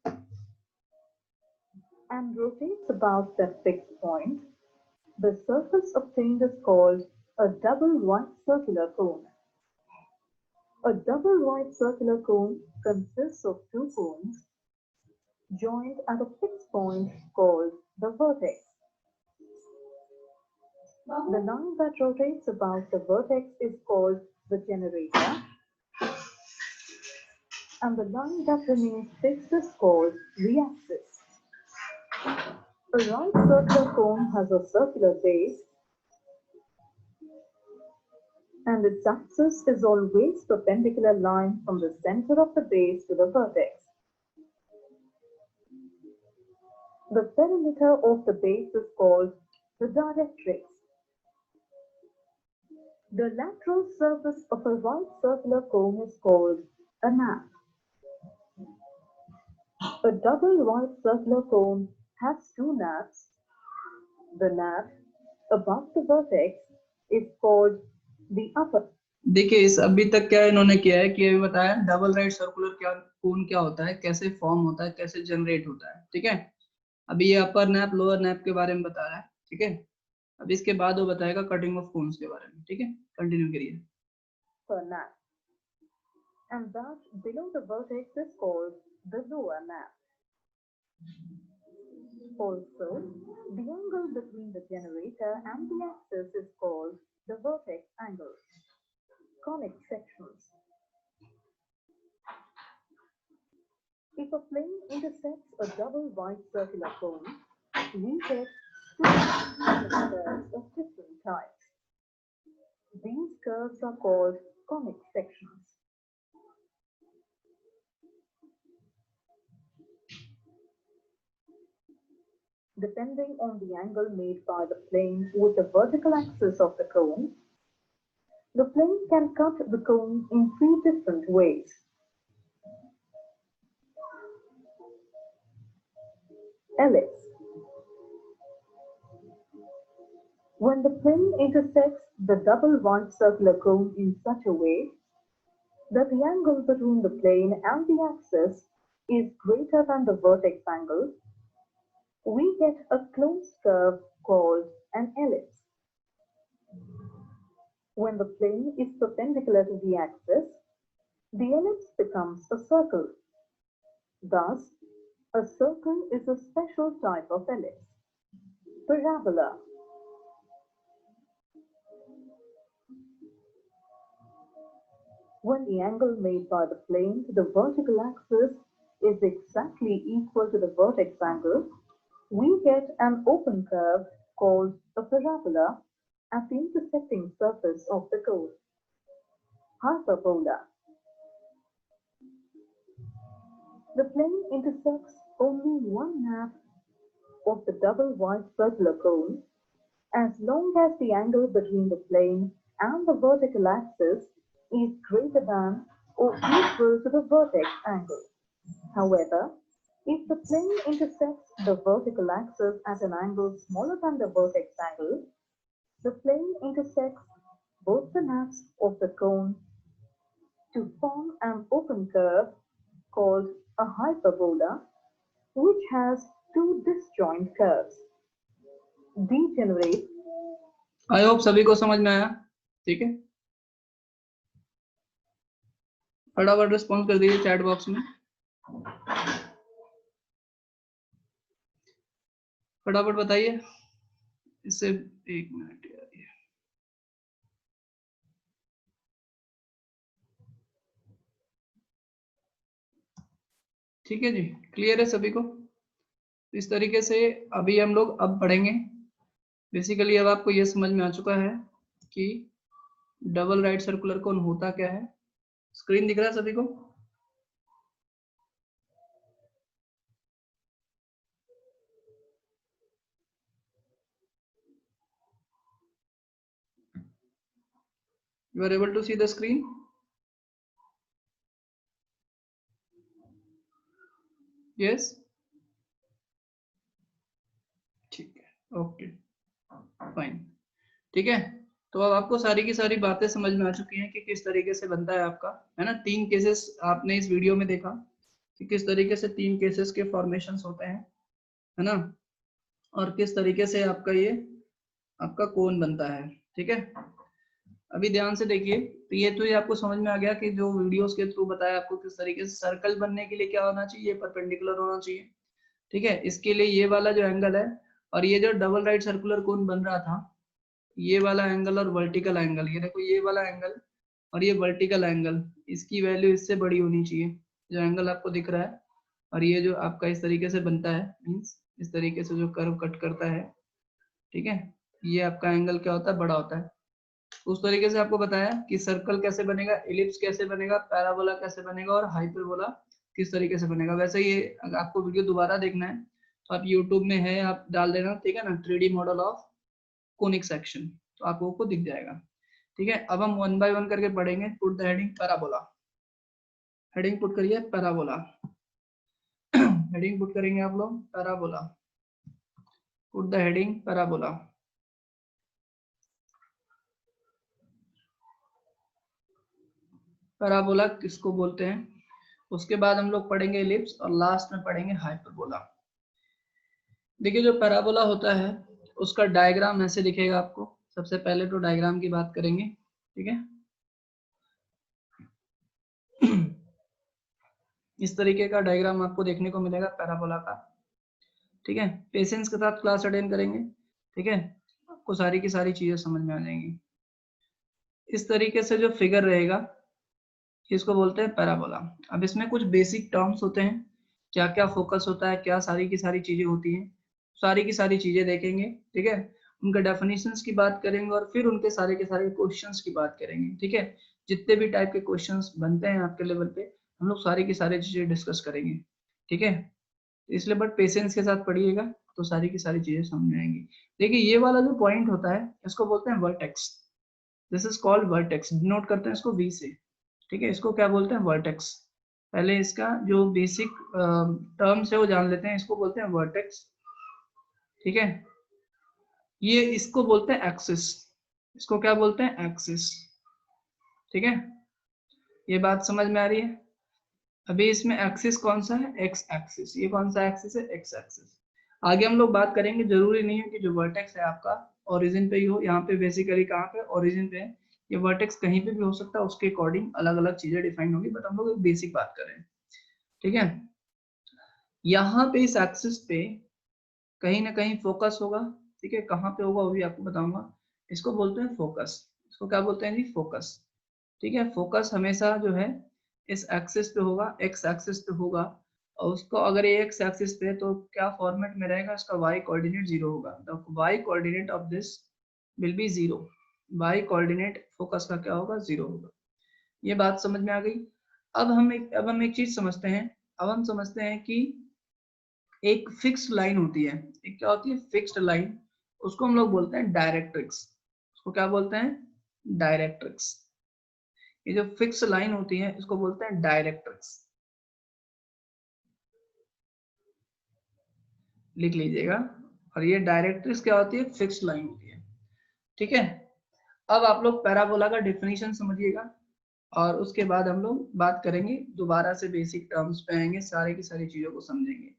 and rotates about that fixed point, the surface obtained is called a double white circular cone. A double white circular cone consists of two cones joined at a fixed point called the vertex. The line that rotates about the vertex is called the generator, and the line that remains fixed is called the axis. A right circular cone has a circular base, and its axis is always perpendicular line from the center of the base to the vertex. The perimeter of the base is called the directrix. The lateral surface of a right circular cone is called a nap. A double right circular cone has two naps. The nap above the vertex is called the upper. देखिए इस अभी तक क्या इन्होंने किया है कि अभी बताया डबल राइट सर्कुलर क्या कोन क्या होता है, कैसे फॉर्म होता है, कैसे जनरेट होता है। ठीक है, अभी ये अपर नैप लोअर नैप के बारे में बता रहा है। ठीक है, अब इसके बाद वो बताएगा कटिंग ऑफ कोन्स के बारे में। ठीक है, कंटिन्यू करिए। Per nap, and that below the vertex is called the lower nap. Also, the angle between the generator and the axis is called the vertex angle. Conic sections. If a plane intersects a double white circular cone, we get two curves of different types. These curves are called conic sections. Depending on the angle made by the plane with the vertical axis of the cone, the plane can cut the cone in three different ways. Ellipse. When the plane intersects the double white circular cone in such a way that the angle between the plane and the axis is greater than the vertex angle, we get a closed curve called an ellipse. When the plane is perpendicular to the axis, the ellipse becomes a circle. Thus, a circle is a special type of ellipse. Parabola. When the angle made by the plane to the vertical axis is exactly equal to the vertex angle, we get an open curve called a parabola at the intersecting surface of the cone. Hyperbola. The plane intersects only one nap of the double white circular cone as long as the angle between the plane and the vertical axis is greater than or equal to the vertex angle. However, if the plane intersects the vertical axis at an angle smaller than the vertex angle, the plane intersects both the naps of the cone to form an open curve called a hyperbola, which has two disjoint curves. Degenerate. I hope सभी को समझ में आया, ठीक है। फटाफट response कर दीजिए चैट बॉक्स में, फटाफट बताइए। इससे 1 मिनट यार, ठीक है जी, क्लियर है सभी को। इस तरीके से अभी हम लोग अब पढ़ेंगे। बेसिकली अब आपको ये समझ में आ चुका है कि डबल राइट सर्कुलर कोन होता क्या है। स्क्रीन दिख रहा है सभी को? You are able to see the screen? Yes? ठीक है, ओके फाइन, ठीक है। तो अब आपको सारी की सारी बातें समझ में आ चुकी हैं कि किस तरीके से बनता है आपका, है ना। 3 केसेस आपने इस वीडियो में देखा कि किस तरीके से 3 केसेस के फॉर्मेशंस होते हैं, है ना, और किस तरीके से आपका ये आपका कोन बनता है, ठीक है। अभी ध्यान से देखिए, तो ये आपको समझ में आ गया कि जो वीडियोस के थ्रू बताया आपको किस तरीके से सर्कल बनने के लिए क्या होना चाहिए, परपेंडिकुलर होना चाहिए, ठीक है। इसके लिए ये वाला जो एंगल है और ये जो डबल राइट सर्कुलर कोन बन रहा था, ये वाला एंगल और वर्टिकल एंगल, ये देखो ये वाला एंगल और ये वर्टिकल एंगल, इसकी वैल्यू इससे बड़ी होनी चाहिए, जो एंगल आपको दिख रहा है। और ये जो आपका इस तरीके से बनता है, मीन्स इस तरीके से जो कर्व कट करता है, ठीक है, ये आपका एंगल क्या होता है, बड़ा होता है। उस तरीके से आपको बताया कि सर्कल कैसे बनेगा, एलिप्स कैसे बनेगा, पैराबोला कैसे बनेगा और हाइपरबोला किस तरीके से बनेगा। वैसे ये अगर आपको वीडियो दोबारा देखना है तो आप YouTube में है, आप डाल देना, ठीक है ना, 3D model of conic section, तो आपको को दिख जाएगा, ठीक है। अब हम 1 बाय 1 करके पढ़ेंगे। Put the heading parabola, heading put करिए पैराबोला, हेडिंग पुट करेंगे आप लोग parabola, put the heading parabola. Parabola किसको बोलते हैं, उसके बाद हम लोग पढ़ेंगे एलिप्स और लास्ट में पढ़ेंगे हाइपरबोला। देखिए जो पैराबोला होता है उसका डायग्राम ऐसे दिखेगा आपको। सबसे पहले तो डायग्राम की बात करेंगे, ठीक है। इस तरीके का डायग्राम आपको देखने को मिलेगा पैराबोला का, ठीक है। पेशेंस के साथ क्लास अटेंड करेंगे, ठीक है, आपको सारी की सारी चीजें समझ में आ जाएंगी। इस तरीके से जो फिगर रहेगा इसको बोलते हैं पैराबोला। अब इसमें कुछ बेसिक टर्म्स होते हैं, क्या क्या फोकस होता है, क्या सारी की सारी चीजें होती हैं, सारी की सारी चीजें देखेंगे, ठीक है। उनका डेफिनेशंस की बात करेंगे और फिर उनके सारे के सारे क्वेश्चंस की बात करेंगे, ठीक है। जितने भी टाइप के क्वेश्चंस बनते हैं आपके लेवल पे हम लोग सारी की सारी चीजें डिस्कस करेंगे, ठीक है। इसलिए बट पेशेंस के साथ पढ़िएगा तो सारी की सारी चीजें समझ में आएंगी। देखिए ये वाला जो पॉइंट होता है इसको बोलते हैं vertex, this is called vertex, denote करते हैं इसको वी से, ठीक है। इसको क्या बोलते हैं, वर्टेक्स। पहले इसका जो बेसिक टर्म्स है वो जान लेते हैं। इसको बोलते हैं वर्टेक्स, ठीक है। ये इसको बोलते हैं एक्सिस, इसको क्या बोलते हैं, एक्सिस, ठीक है। ये बात समझ में आ रही है। अभी इसमें एक्सिस कौन सा है, एक्स एक्सिस। ये कौन सा एक्सिस है, एक्स एक्सिस। आगे हम लोग बात करेंगे, जरूरी नहीं है कि जो वर्टेक्स है आपका ओरिजिन पे ही हो। यहाँ पे बेसिकली कहाँ पे, ओरिजिन पे है। ये वर्टेक्स कहीं पे भी हो सकता है, उसके अकॉर्डिंग अलग अलग चीजें डिफाइन होगी, बट हम लोग एक बेसिक बात करें, ठीक है। यहाँ पे इस एक्सिस पे कहीं ना कहीं फोकस होगा, ठीक है। कहाँ पे होगा वो भी आपको बताऊंगा। इसको बोलते हैं फोकस, इसको क्या बोलते हैं जी, फोकस, ठीक है। फोकस हमेशा जो है इस एक्सिस पे होगा, एक्स एक्सिस पे होगा। और उसको अगर ये एक्स एक्सिस पे है तो क्या फॉर्मेट में रहेगा, इसका वाई कोऑर्डिनेट 0 होगा। The Y coordinate of this will be 0, Y coordinate focus का क्या होगा, 0 होगा। ये बात समझ में आ गई। अब हम एक चीज समझते हैं। अब हम समझते हैं कि एक फिक्स्ड लाइन होती है, एक क्या होती है, फिक्स्ड लाइन। उसको हम लोग बोलते हैं डायरेक्ट्रिक्स। उसको क्या बोलते हैं? डायरेक्ट्रिक्स। ये जो फिक्स लाइन होती है इसको बोलते हैं डायरेक्ट्रिक्स। लिख लीजिएगा। और ये डायरेक्ट्रिक्स क्या होती है? फिक्स लाइन होती है। ठीक है, अब आप लोग पैराबोला का डेफिनेशन समझिएगा और उसके बाद हम लोग बात करेंगे, दोबारा से बेसिक टर्म्स पे आएंगे, सारे की सारी चीजों को समझेंगे।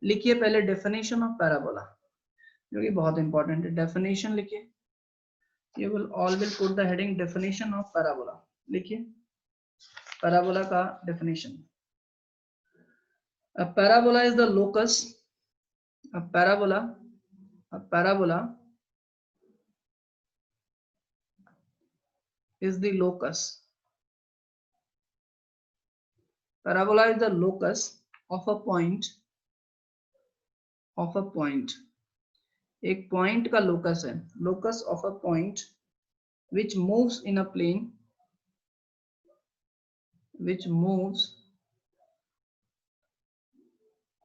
लिखिए पहले डेफिनेशन ऑफ पैराबोला, जो कि बहुत इंपॉर्टेंट है। डेफिनेशन लिखिए, you will always put the heading definition of parabola। लिखिए पैराबोला का definition. a parabola is the locus, a parabola is the locus, parabola is the locus of a point, एक point का locus है, locus of a point which moves in a plane, which moves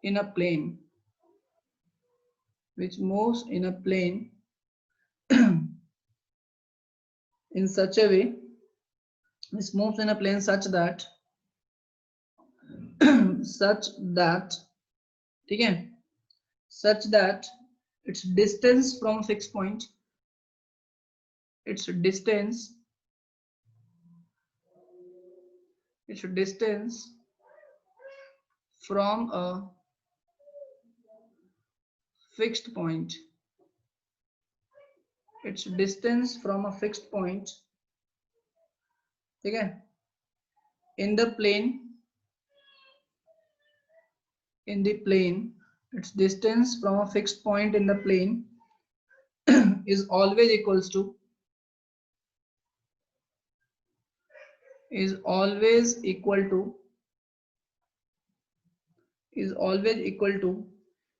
in a plane, which moves in a plane in such a way, which moves in a plane such that such that, ठीक है, such that its distance from a fixed point, its distance from a fixed point, its distance from a fixed point, ठीक है, in the plane, its distance from a fixed point in the plane is always equals to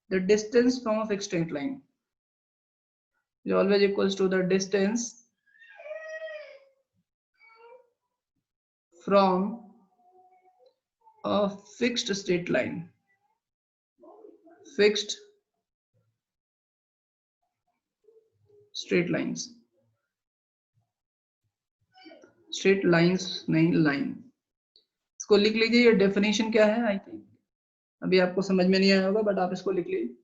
the distance from a fixed straight line, is always equals to the distance from a fixed straight line, fixed straight lines, straight lines नहीं line। इसको लिख लीजिए, ये definition क्या है। I think अभी आपको समझ में नहीं आया होगा, बट आप इसको लिख लीजिए,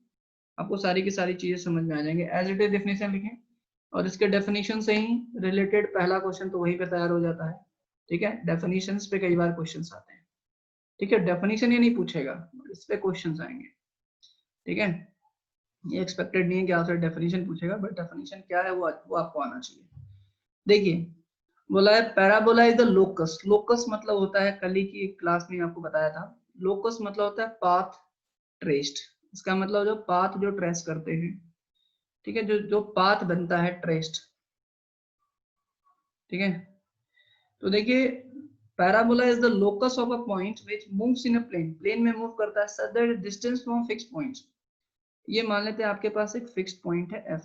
आपको सारी की सारी चीजें समझ में आ जाएंगे। एज इट इज डेफिनेशन लिखें और इसके डेफिनेशन से ही रिलेटेड पहला क्वेश्चन तो वहीं पे तैयार हो जाता है। ठीक है, डेफिनेशंस पे कई बार क्वेश्चंस आते हैं। ठीक है, डेफिनेशन ये नहीं पूछेगा, इस पे क्वेश्चंस आएंगे। ठीक है, ये एक्सपेक्टेड नहीं है कि आपसे डेफिनेशन पूछेगा, बट डेफिनेशन क्या है वो आपको आना चाहिए। देखिए बोला है parabola is the locus. Locus मतलब होता है, कल ही की क्लास में आपको बताया था, लोकस मतलब होता है पाथ ट्रेस्ड। इसका मतलब जो पाथ जो ट्रेस करते हैं, ठीक है, जो पाथ बनता है ट्रेस्ड। ठीक है, तो देखिए parabola is the locus of a point which moves in a plane, plane में मूव करता है, such that distance from fixed point. ये मान लेते हैं आपके पास एक फिक्स्ड पॉइंट है f,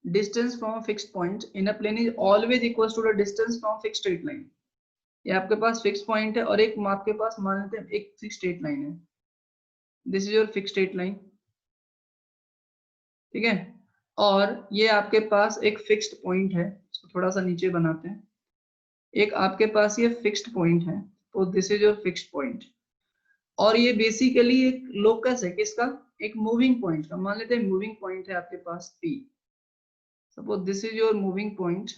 distance from a fixed point in a plane is always equals to the distance from a fixed straight line। ये आपके पास फिक्स पॉइंट है और एक आपके पास मान लेते हैं एक फिक्स स्ट्रेट लाइन है, this is your fix straight line. ठीक है, और ये आपके पास एक फिक्स्ड पॉइंट है, इसको थोड़ा सा नीचे बनाते हैं, एक आपके पास ये फिक्स्ड पॉइंट है, तो this is your fixed point. और ये बेसिकली एक लोकस है किसका? एक मूविंग पॉइंट का। मान लेते हैं मूविंग पॉइंट है आपके पास P, suppose this is your moving point,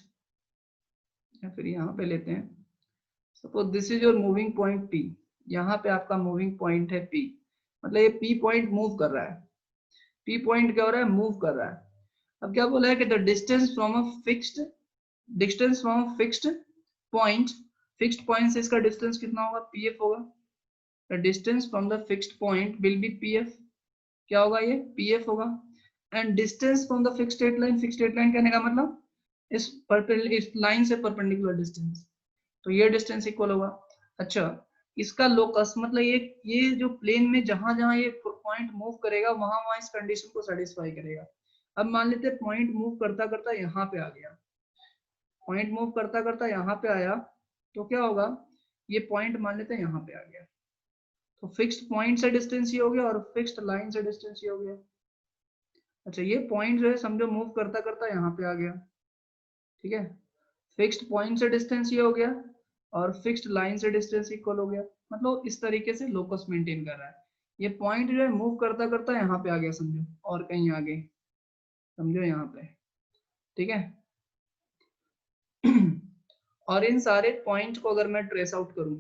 या फिर यहाँ पे लेते हैं, suppose this is your moving point P, यहाँ पे आपका मूविंग पॉइंट है P, मतलब ये P पॉइंट मूव कर रहा है। P पॉइंट क्या हो रहा है? मूव कर रहा है। अब क्या बोला है कि the distance from a fixed point, fixed point से इसका डिस्टेंस कितना होगा? PF होगा। The distance from the fixed point will be PF। क्या होगा? ये PF होगा। And distance from the fixed straight line, fixed straight line कहने का मतलब इस लाइन से परपेंडिकुलर डिस्टेंस, तो ये डिस्टेंस इक्वल होगा। अच्छा, इसका लोकस मतलब ये जो प्लेन में जहां जहां ये पॉइंट मूव करेगा वहां वहां इस कंडीशन को सेटिस्फाई करेगा। अब मान लेते हैं पॉइंट मूव करता करता यहाँ पे आ गया, पॉइंट मूव करता करता यहाँ पे आया, तो क्या होगा? ये पॉइंट मान लेते हैं यहाँ पे आ गया, तो फिक्स्ड पॉइंट से डिस्टेंस ये हो गया और फिक्स्ड लाइन से डिस्टेंस ये हो गया। अच्छा ये पॉइंट जो है समझो मूव करता करता यहाँ पे आ गया, ठीक है। फिक्स्ड पॉइंट से डिस्टेंस ये हो गया और फिक्स्ड लाइन से डिस्टेंस इक्वल हो गया, मतलब इस तरीके से लोकस मेंटेन कर रहा है। ये पॉइंट जो है मूव करता करता यहाँ पे आ गया समझो, और कहीं आगे समझो यहाँ पे, ठीक है। और इन सारे पॉइंट को अगर मैं ट्रेस आउट करूं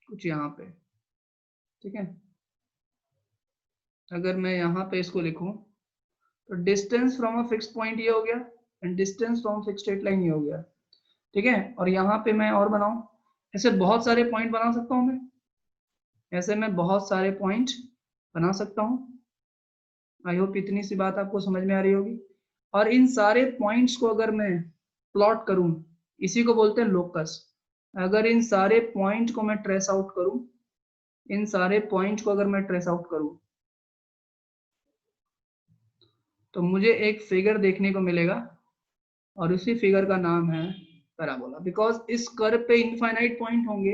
कुछ यहाँ पे, ठीक है, अगर मैं यहाँ पे इसको लिखूं तो distance from a fix point ये हो गया and distance from fix straight line ये हो गया, ठीक है। और यहाँ पे मैं और बनाऊं, ऐसे बहुत सारे पॉइंट बना सकता हूँ मैं, ऐसे मैं बहुत सारे पॉइंट बना सकता हूँ। आई होप इतनी सी बात आपको समझ में आ रही होगी। और इन सारे पॉइंट्स को अगर मैं प्लॉट करूं, इसी को बोलते हैं लोकस। अगर इन सारे पॉइंट को मैं ट्रेस आउट करूं, इन सारे पॉइंट को अगर मैं ट्रेस आउट करूं तो मुझे एक फिगर देखने को मिलेगा और उसी फिगर का नाम है पैराबोला। बिकॉज इस कर्व पे इनफाइनाइट पॉइंट होंगे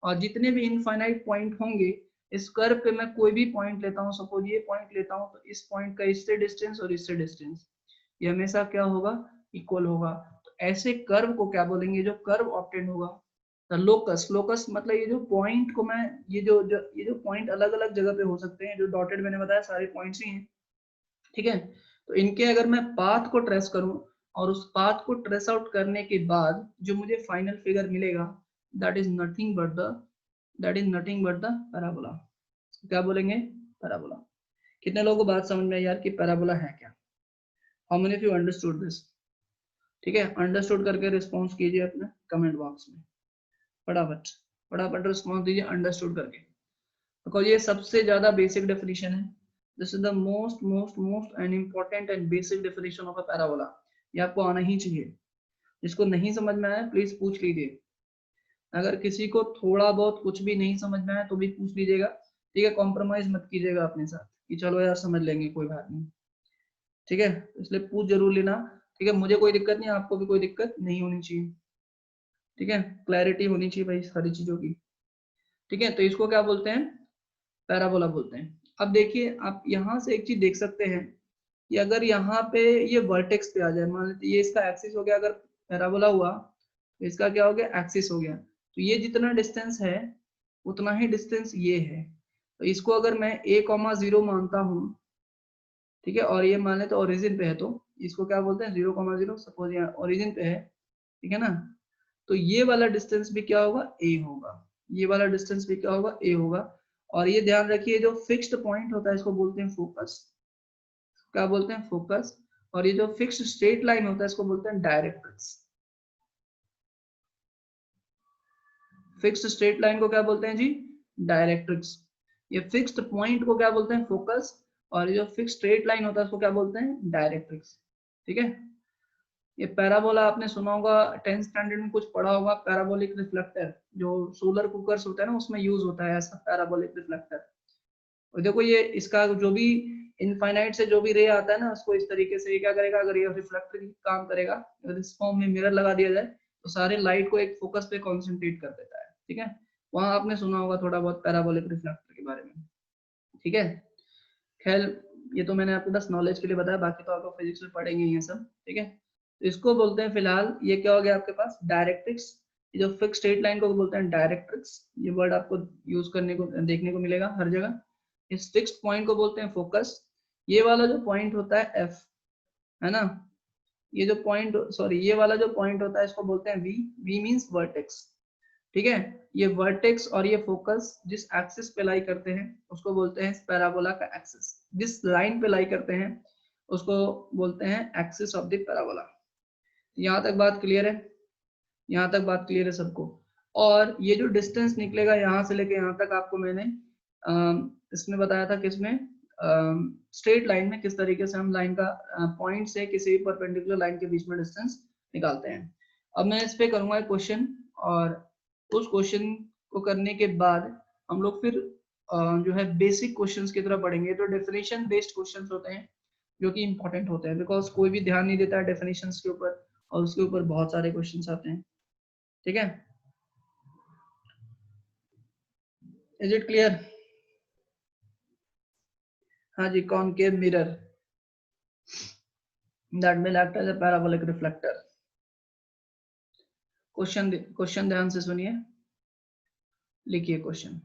और जितने भी इनफाइनाइट पॉइंट होंगे इस कर्व पे मैं कोई भी पॉइंट लेता हूँ, सपोज ये पॉइंट लेता हूँ, तो इस पॉइंट का इससे डिस्टेंस और इससे डिस्टेंस ये हमेशा क्या होगा, इक्वल होगा। तो ऐसे कर्व को क्या बोलेंगे, जो कर्व ऑब्टेन होगा, लोकस। लोकस मतलब ये जो पॉइंट को मैं ये जो पॉइंट अलग अलग जगह पे हो सकते हैं, जो डॉटेड मैंने बताया सारे पॉइंट्स ही हैं, ठीक है। तो इनके अगर मैं पाथ को ट्रेस करूं और उस पाथ को ट्रेस आउट करने के बाद जो मुझे फाइनल फिगर मिलेगा that is nothing but the parabola. क्या बोलेंगे, पैराबोला। कितने लोगों को बात समझ में आई यार कि पैराबोला है क्या? How many of you understood this? ठीक है, अंडरस्टूड करके रिस्पॉन्स कीजिए अपने कमेंट बॉक्स में, फटाफट फटाफट रिस्पॉन्स दीजिए अंडरस्टूड करके, बिकॉज ये सबसे ज्यादा बेसिक डेफिनेशन है। This is the most and important and basic definition of a parabola. ये आपको आना ही चाहिए। जिसको नहीं समझ में आया प्लीज पूछ लीजिए। अगर किसी को थोड़ा बहुत कुछ भी नहीं समझ में आया तो भी पूछ लीजिएगा, ठीक है। कॉम्प्रोमाइज मत कीजिएगा अपने साथ कि चलो यार समझ लेंगे कोई बात नहीं, ठीक है। इसलिए पूछ जरूर लेना, ठीक है। मुझे कोई दिक्कत नहीं, आपको भी कोई दिक्कत नहीं होनी चाहिए, ठीक है। क्लैरिटी होनी चाहिए भाई सारी चीजों की, ठीक है। तो इसको क्या बोलते हैं, पैराबोला बोलते हैं। अब देखिए आप यहाँ से एक चीज देख सकते हैं कि अगर यहाँ पे ये वर्टेक्स पे आ जाए, मान लेते ये इसका एक्सिस हो गया, अगर पैराबोला हुआ तो इसका क्या हो गया, एक्सिस हो गया। तो ये जितना डिस्टेंस है उतना ही डिस्टेंस ये है। तो इसको अगर मैं a,0 मानता हूँ, ठीक है, और ये मान लेते ओरिजिन पे है, तो इसको क्या बोलते हैं 0,0, सपोज यहाँ ओरिजिन पे है, ठीक है ना। तो ये वाला डिस्टेंस भी क्या होगा, a होगा। ये वाला डिस्टेंस भी क्या होगा, a होगा। और ये ध्यान रखिए जो फिक्स्ड पॉइंट होता है इसको बोलते हैं फोकस। क्या बोलते हैं, फोकस। और ये जो फिक्स्ड स्ट्रेट लाइन होता है इसको बोलते हैं डायरेक्ट्रिक्स। फिक्स्ड स्ट्रेट लाइन को क्या बोलते हैं जी, डायरेक्ट्रिक्स। ये फिक्स्ड पॉइंट को क्या बोलते हैं, फोकस। और ये जो फिक्स्ड स्ट्रेट लाइन होता है उसको क्या बोलते हैं, डायरेक्ट्रिक्स, ठीक है। ये पैराबोला आपने सुना होगा 10th स्टैंडर्ड में कुछ पढ़ा होगा, पैराबोलिक रिफ्लेक्टर, जो सोलर कुकर्स होता है ना उसमें यूज होता है ऐसा पैराबोलिक रिफ्लेक्टर। और देखो ये इसका जो भी इनफाइनाइट से जो भी रे आता है ना उसको इस तरीके से क्या करेगा, अगर ये रिफ्लेक्टर काम करेगा, अगर इस फॉर्म में मिरर लगा दिया जाए तो सारे लाइट को एक फोकस पे कॉन्सेंट्रेट कर देता है, ठीक है। वहां आपने सुना होगा थोड़ा बहुत पैराबोलिक रिफ्लेक्टर के बारे में, ठीक है। खैर ये तो मैंने आपको बस नॉलेज के लिए बताया, बाकी तो आपको फिजिक्स में पढ़ेंगे ये सब, ठीक है। तो इसको बोलते हैं फिलहाल, ये क्या हो गया आपके पास, डायरेक्ट्रिक्स। जो फिक्स स्ट्रेट लाइन को बोलते हैं डायरेक्ट्रिक्स, ये वर्ड आपको यूज करने को देखने को मिलेगा हर जगह। इस फिक्स्ड पॉइंट को बोलते हैं फोकस। ये वाला जो पॉइंट होता है एफ, है ना, ये जो पॉइंट सॉरी ये वाला जो पॉइंट होता है इसको बोलते हैं वी। वी मींस वर्टेक्स, ठीक है। ये वर्टेक्स और ये फोकस जिस एक्सिस पे लाई करते हैं उसको बोलते हैं पैराबोला का एक्सिस। जिस लाइन पे लाई करते हैं उसको बोलते हैं एक्सिस ऑफ द पैराबोला। यहाँ तक बात क्लियर है, यहाँ तक बात क्लियर है सबको। और ये जो डिस्टेंस निकलेगा यहाँ से लेके यहाँ तक आपको मैंने इसमें बताया था, किसमें, स्ट्रेट लाइन में किस तरीके से हम लाइन का पॉइंट से किसी भी परपेंडिकुलर लाइन के बीच में डिस्टेंस निकालते हैं। अब मैं इस पे करूंगा एक क्वेश्चन, और उस क्वेश्चन को करने के बाद हम लोग फिर जो है बेसिक क्वेश्चंस की तरफ बढ़ेंगे। तो डेफिनेशन बेस्ड क्वेश्चंस होते हैं जो कि इंपॉर्टेंट होते हैं, बिकॉज कोई भी ध्यान नहीं देता है डेफिनेशंस के ऊपर, और उसके ऊपर बहुत सारे क्वेश्चंस आते हैं, ठीक है। Is it clear? हाँ जी, concave mirror, that will act as a parabolic reflector. Question ध्यान से सुनिए, लिखिए क्वेश्चन,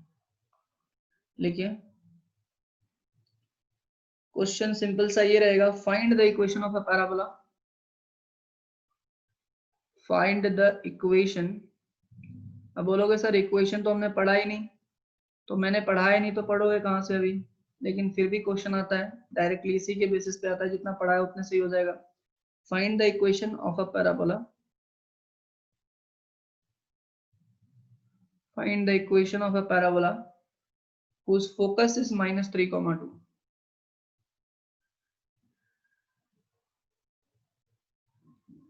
लिखिए। क्वेश्चन सिंपल सा ये रहेगा, find the equation of a parabola. Find the equation. अब बोलोगे सर इक्वेशन तो हमने पढ़ा ही नहीं, तो मैंने पढ़ा ही नहीं तो पढ़ोगे कहाँ से अभी, लेकिन फिर भी क्वेश्चन आता है डायरेक्टली इसी के बेसिस पे आता है, जितना पढ़ा है उतने से ही हो जाएगा। Find the equation of a parabola. Find the equation of a parabola whose focus is -3,2.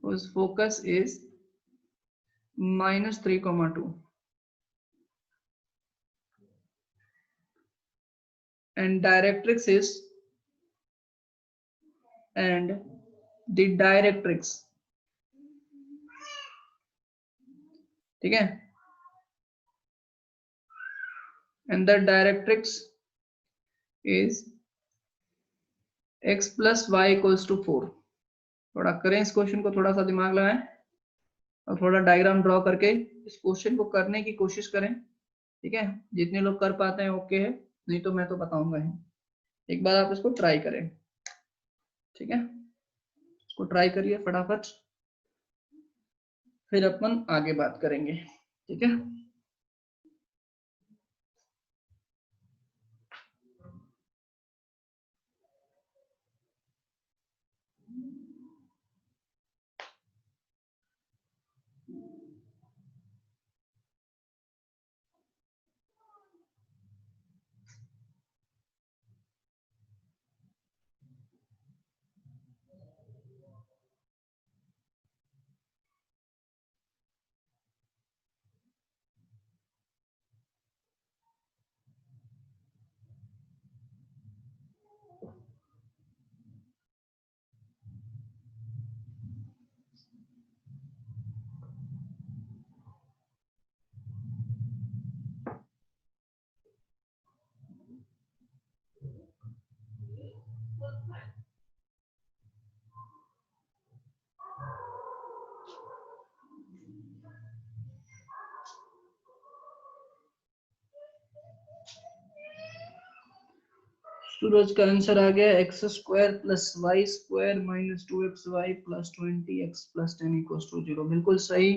whose focus is -3,2 and directrix is and the directrix, ठीक है, and the directrix is x plus y equals to 4. थोड़ा करें इस question को, थोड़ा सा दिमाग लगाएं और थोड़ा डायग्राम ड्रॉ करके इस क्वेश्चन को करने की कोशिश करें, ठीक है। जितने लोग कर पाते हैं ओके है, नहीं तो मैं तो बताऊंगा ही। एक बार आप इसको ट्राई करें, ठीक है, इसको ट्राई करिए फटाफट, फिर अपन आगे बात करेंगे, ठीक है। सूरज का आंसर आ गया x square plus Y square minus 2xy plus 20x plus 10 equals to 0। बिल्कुल सही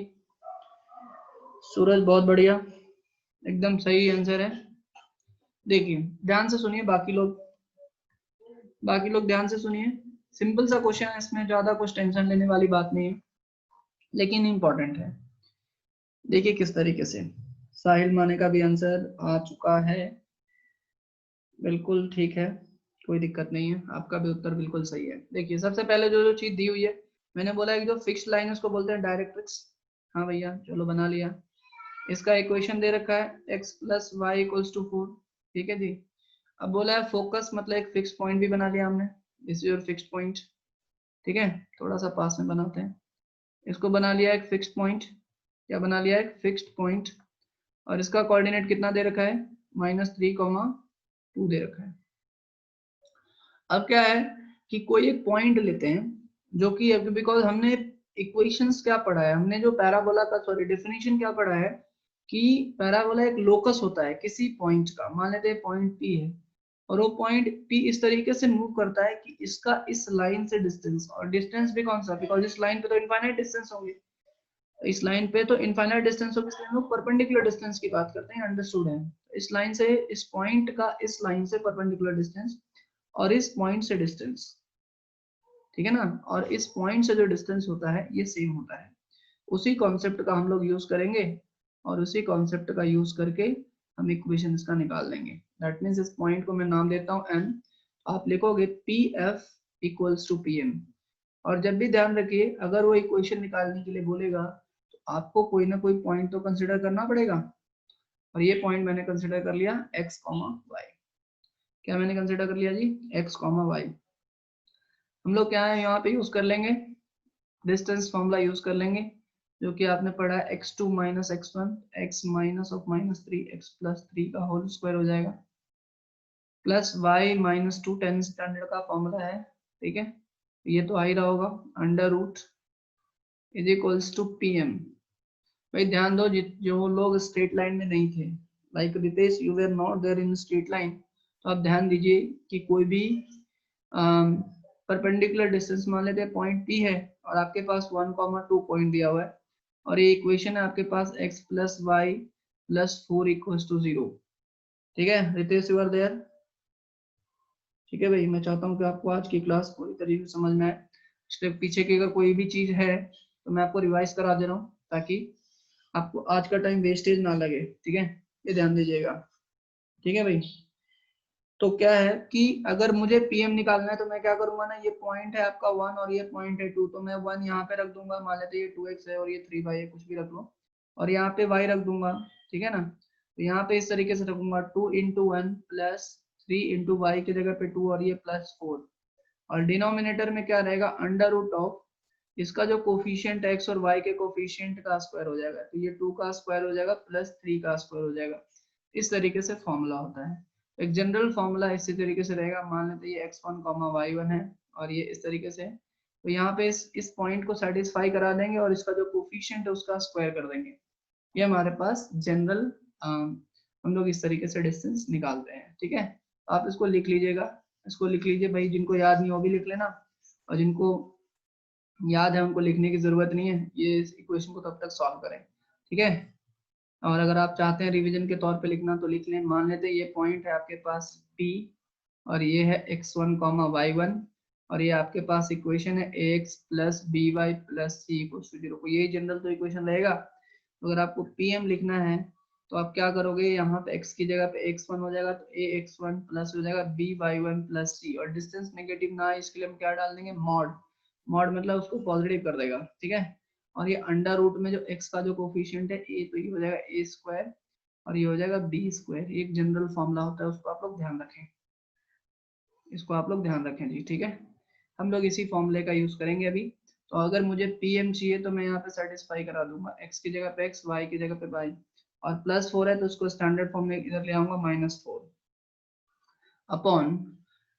सूरज, बहुत बढ़िया, एकदम सही आंसर है। देखिए ध्यान से सुनिए, बाकी लोग ध्यान से सुनिए। सिंपल सा क्वेश्चन है, इसमें ज्यादा कुछ टेंशन लेने वाली बात नहीं है, लेकिन इम्पोर्टेंट है। देखिए किस तरीके से, साहिल माने का भी आंसर आ चुका है, बिल्कुल ठीक है, कोई दिक्कत नहीं है, आपका भी उत्तर बिल्कुल सही है। देखिए सबसे पहले जो चीज दी हुई है, मैंने बोला है कि जो फिक्स्ड लाइन है उसको बोलते हैं डायरेक्ट्रिक्स। हाँ भैया चलो बना लिया। इसका इक्वेशन दे रखा है x plus y equals to 4, ठीक है जी। अब बोला है फोकस, मतलब एक फिक्स पॉइंट भी बना लिया हमने, this is your fixed point, ठीक है। थोड़ा सा पास में बनाते हैं, इसको बना लिया एक फिक्स्ड पॉइंट, क्या बना लिया एक फिक्स्ड पॉइंट, और इसका कोऑर्डिनेट कितना दे रखा है -3,2 दे रखा है। अब क्या है कि कोई एक पॉइंट लेते हैं जो कि, बिकॉज हमने इक्वेशंस क्या पढ़ा है, हमने जो पैराबोला का डेफिनेशन क्या पढ़ा है कि पैराबोला एक लोकस होता है किसी पॉइंट का, मान लेते हैं पॉइंट P है, और वो पॉइंट P इस तरीके से मूव करता है कि इसका इस लाइन से डिस्टेंस, और डिस्टेंस भी कौन सा, बिकॉज इस लाइन पे तो इनफाइनाइट डिस्टेंस होंगे, इस लाइन पे तो इनफाइनाइट डिस्टेंस होगा, इसलिए हम लोग परपेंडिकुलर डिस्टेंस की बात करते हैं, अंडरस्टूड है। इस लाइन से, इस पॉइंट का इस लाइन से परपेंडिकुलर डिस्टेंस और इस पॉइंट से डिस्टेंस, ठीक है ना, और इस पॉइंट से जो डिस्टेंस होता है ये सेम होता है। उसी कॉन्सेप्ट का हम लोग यूज करेंगे और उसी कॉन्सेप्ट का यूज करके हम इक्वेशन इसका निकाल लेंगे। दैट मीन्स इस पॉइंट को मैं नाम देता हूँ n, आप लिखोगे PF इक्वल्स टू PM, और जब भी ध्यान रखिए अगर वो इक्वेशन निकालने के लिए बोलेगा तो आपको कोई ना कोई पॉइंट तो कंसिडर करना पड़ेगा, और ये पॉइंट मैंने कंसिडर कर लिया x, y। क्या मैंने कंसिडर कर लिया जी, x, y। हम लोग क्या है यहाँ पे यूज कर लेंगे, डिस्टेंस फॉर्मूला यूज कर लेंगे, जो कि आपने पढ़ा है x2 minus x1 x minus of -3 x plus 3 का होल स्क्वायर हो जाएगा, प्लस y माइनस 2 10 स्टैंडर्ड का फॉर्मूला है, ठीक है। ये तो आ ही रहा होगा, under root is equals to PM. भाई ध्यान दो, जो लोग स्ट्रेट लाइन में नहीं थे, like Ritesh you were not there in straight line, तो आप ध्यान दीजिए कि कोई भी परपेंडिकुलर डिस्टेंस मान लेते हैं पॉइंट पी है और आपके पास 1,2 पॉइंट दिया हुआ है और ये इक्वेशन है आपके पास x plus y plus 4 equals to 0। ठीक है रितेश यू आर देयर? ठीक है भाई, मैं चाहता हूँ कि आपको आज की क्लास पूरी तरीके से समझ में आए। इसके पीछे की अगर कोई भी चीज है तो मैं आपको रिवाइज करा दे रहा हूँ ताकि आपको आज का टाइम वेस्टेज ना लगे। ठीक है, ये ध्यान दीजिएगा। ठीक है भाई, तो क्या है कि अगर मुझे पीएम निकालना है तो मैं क्या करूंगा ना, ये पॉइंट है आपका 1 और ये पॉइंट है 2, तो मैं 1 यहाँ पे रख दूंगा, मान लेते ये 2x है और ये 3y है, कुछ भी रख लो, और यहाँ पे y रख दूंगा। ठीक है ना, तो यहाँ पे इस तरीके से रखूंगा 2 इंटू 1 प्लस 3 इंटू वाई की जगह पे 2 और ये प्लस 4, और डिनोमिनेटर में क्या रहेगा, अंडर रूट ऑफ इसका जो कोफिशिएंट x और y के कोफिशिएंट का स्क्वायर हो जाएगा, तो ये 2 का स्क्वायर हो जाएगा प्लस 3 का स्क्वायर हो जाएगा। इस तरीके से फॉर्मूला होता है। एक जनरल फॉर्मूला इसी तरीके से रहेगा, मान लेते ये x1 y1 है और ये इस तरीके से, तो यहाँ पे इस पॉइंट को सेटिस्फाई करा देंगे और इसका जो कोफिशिएंट है उसका स्क्वायर कर देंगे। ये हमारे पास जनरल हम लोग इस तरीके से डिस्टेंस निकालते हैं। ठीक है, आप इसको लिख लीजिएगा, इसको लिख लीजिए भाई, जिनको याद नहीं हो भी लिख लेना, और जिनको याद है उनको लिखने की जरूरत नहीं है, ये इस इक्वेशन को तब तक सॉल्व करें। ठीक है, और अगर आप चाहते हैं रिवीजन के तौर पे लिखना तो लिख लें। मान लेते हैं ये पॉइंट है आपके पास P और ये है x1 y1 और ये आपके पास इक्वेशन है ax plus b y plus c equals to 0। यही जनरल तो इक्वेशन रहेगा। तो अगर आपको pm लिखना है तो आप क्या करोगे, यहाँ पे x की जगह पे x1 हो जाएगा तो ax1 प्लस हो जाएगा by1 प्लस सी, और डिस्टेंस नेगेटिव ना है इसके लिए हम क्या डाल देंगे, मॉड। मॉड मतलब उसको पॉजिटिव कर देगा। ठीक है, और ये अंडर रूट में जो x का जो कोफिशिएंट है a, तो ये हो जाएगा a स्क्वायर और ये हो जाएगा b स्क्वायर। एक जनरल फॉर्मूला होता है, उसको आप लोग ध्यान रखें, इसको आप लोग ध्यान रखें जी। ठीक है, हम लोग इसी फॉर्मूले का यूज करेंगे अभी। तो अगर मुझे pm चाहिए तो मैं यहाँ पे सेटिस्फाई करा दूंगा, x की जगह पे x, y की जगह पे y, और प्लस 4 है तो उसको स्टैंडर्ड फॉर्म में इधर ले आऊंगा -4 अपॉन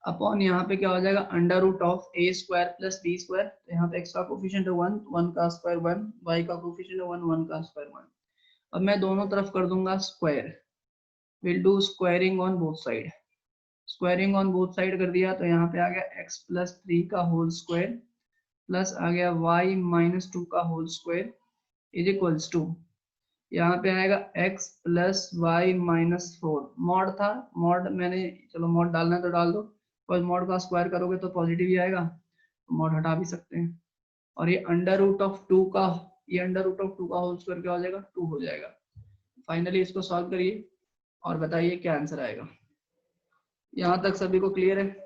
अपॉन यहाँ पे क्या हो जाएगा, under root of a square plus b square. तो यहाँ पे x का कोफिशिएंट है 1, 1 का स्क्वायर 1, y का कोफिशिएंट है 1, 1 का स्क्वायर 1। अब मैं दोनों तरफ कर दूंगा square, will do squaring on both side. Squaring on both side कर दिया तो यहाँ पे आ गया x प्लस 3 का होल स्क्वायर प्लस आ गया y माइनस 2 का whole square is equals to, यहाँ पे आएगा x plus y minus 4। Mod था, मॉड मैंने, चलो मॉड डालना है तो डाल दो, और मॉड का स्क्वायर करोगे तो पॉजिटिव ही आएगा, तो मॉड हटा भी सकते हैं। और ये अंडर रूट ऑफ 2 का, ये अंडर रूट ऑफ 2 का होल स्क्वायर क्या हो जाएगा, 2 हो जाएगा। फाइनली इसको सॉल्व करिए और बताइए क्या आंसर आएगा। यहाँ तक सभी को क्लियर है?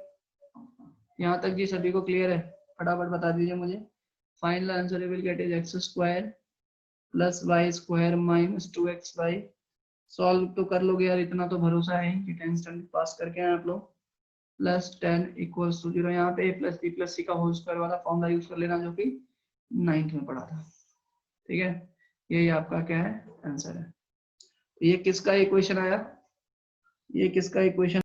यहाँ तक जी सभी को क्लियर है? फटाफट बता दीजिए मुझे। Final answer will get is x square plus Y square minus 2xy। सॉल्व तो कर लोगे यार, इतना तो भरोसा है कि 10th स्टैंडर्ड पास करके आए आप लोग। प्लस 10 इक्वल्स टू 0, यहाँ पे a प्लस बी प्लस सी का होल स्क्वायर वाला फॉर्मूला यूज कर लेना जो कि 9th में पढ़ा था। ठीक है, यही आपका क्या है, आंसर है। ये किसका इक्वेशन आया, ये किसका इक्वेशन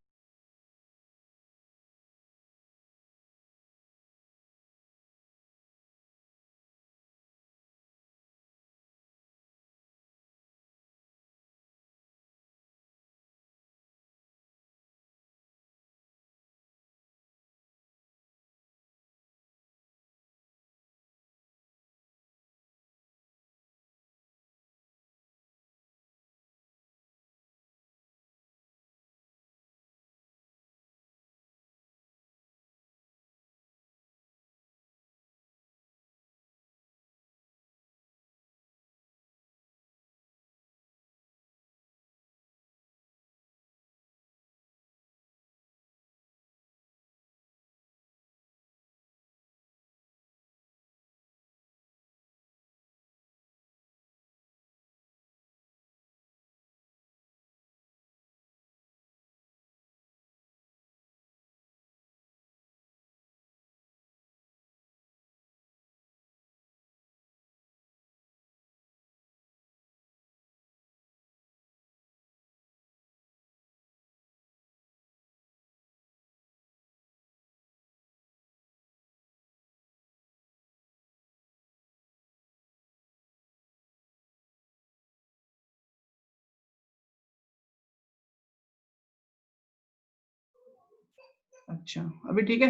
अच्छा अभी ठीक है।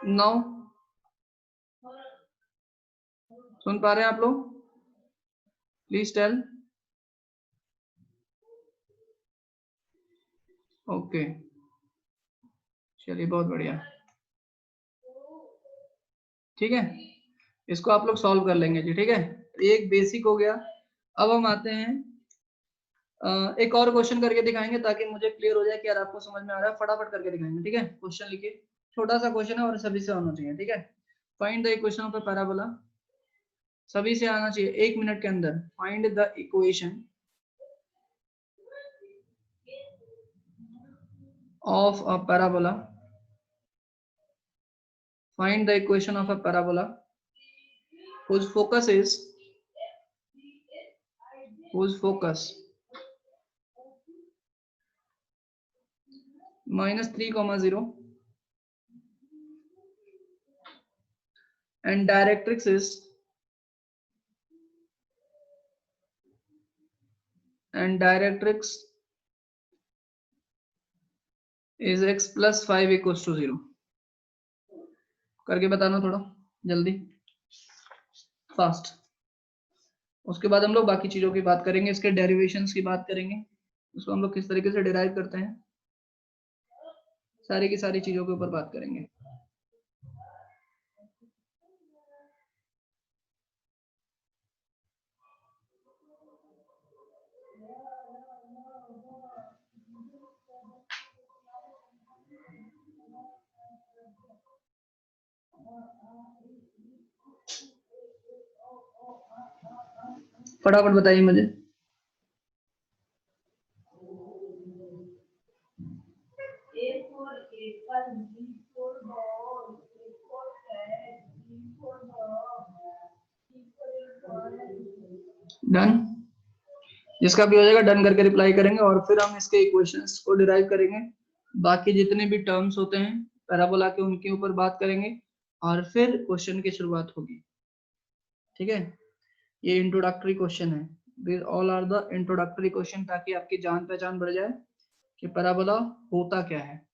नाउ सुन पा रहे हैं आप लोग? Please tell. ओके चलिए बहुत बढ़िया, ठीक है, इसको आप लोग सॉल्व कर लेंगे जी, ठीक है। तो एक बेसिक हो गया। अब हम आते हैं एक और क्वेश्चन करके दिखाएंगे ताकि मुझे क्लियर हो जाए कि यार आपको समझ में आ रहा है। फटाफट करके दिखाएंगे, ठीक है। क्वेश्चन लिखिए, छोटा सा क्वेश्चन है और सभी से होना चाहिए, ठीक है। Find the equation of a parabola, सभी से आना चाहिए 1 मिनट के अंदर। Find the equation of a parabola, find the equation of a parabola whose focus is -3, 0 and directrix is x plus 5 equals to 0। करके बताना थोड़ा जल्दी, फास्ट। उसके बाद हम लोग बाकी चीजों की बात करेंगे, इसके डेरिवेशंस की बात करेंगे, उसको हम लोग किस तरीके से डिराइव करते हैं, सारी की सारी चीजों के ऊपर बात करेंगे। फटाफट बताइए मुझे। डन, जिसका भी हो जाएगा डन करके रिप्लाई करेंगे और फिर हम इसके इक्वेशंस को डिराइव करेंगे। बाकी जितने भी टर्म्स होते हैं पैराबोला के उनके ऊपर बात करेंगे और फिर क्वेश्चन की शुरुआत होगी, ठीक है। ये इंट्रोडक्टरी क्वेश्चन है, this all are the introductory question, ताकि आपकी जान पहचान बढ़ जाए कि पैराबोला होता क्या है,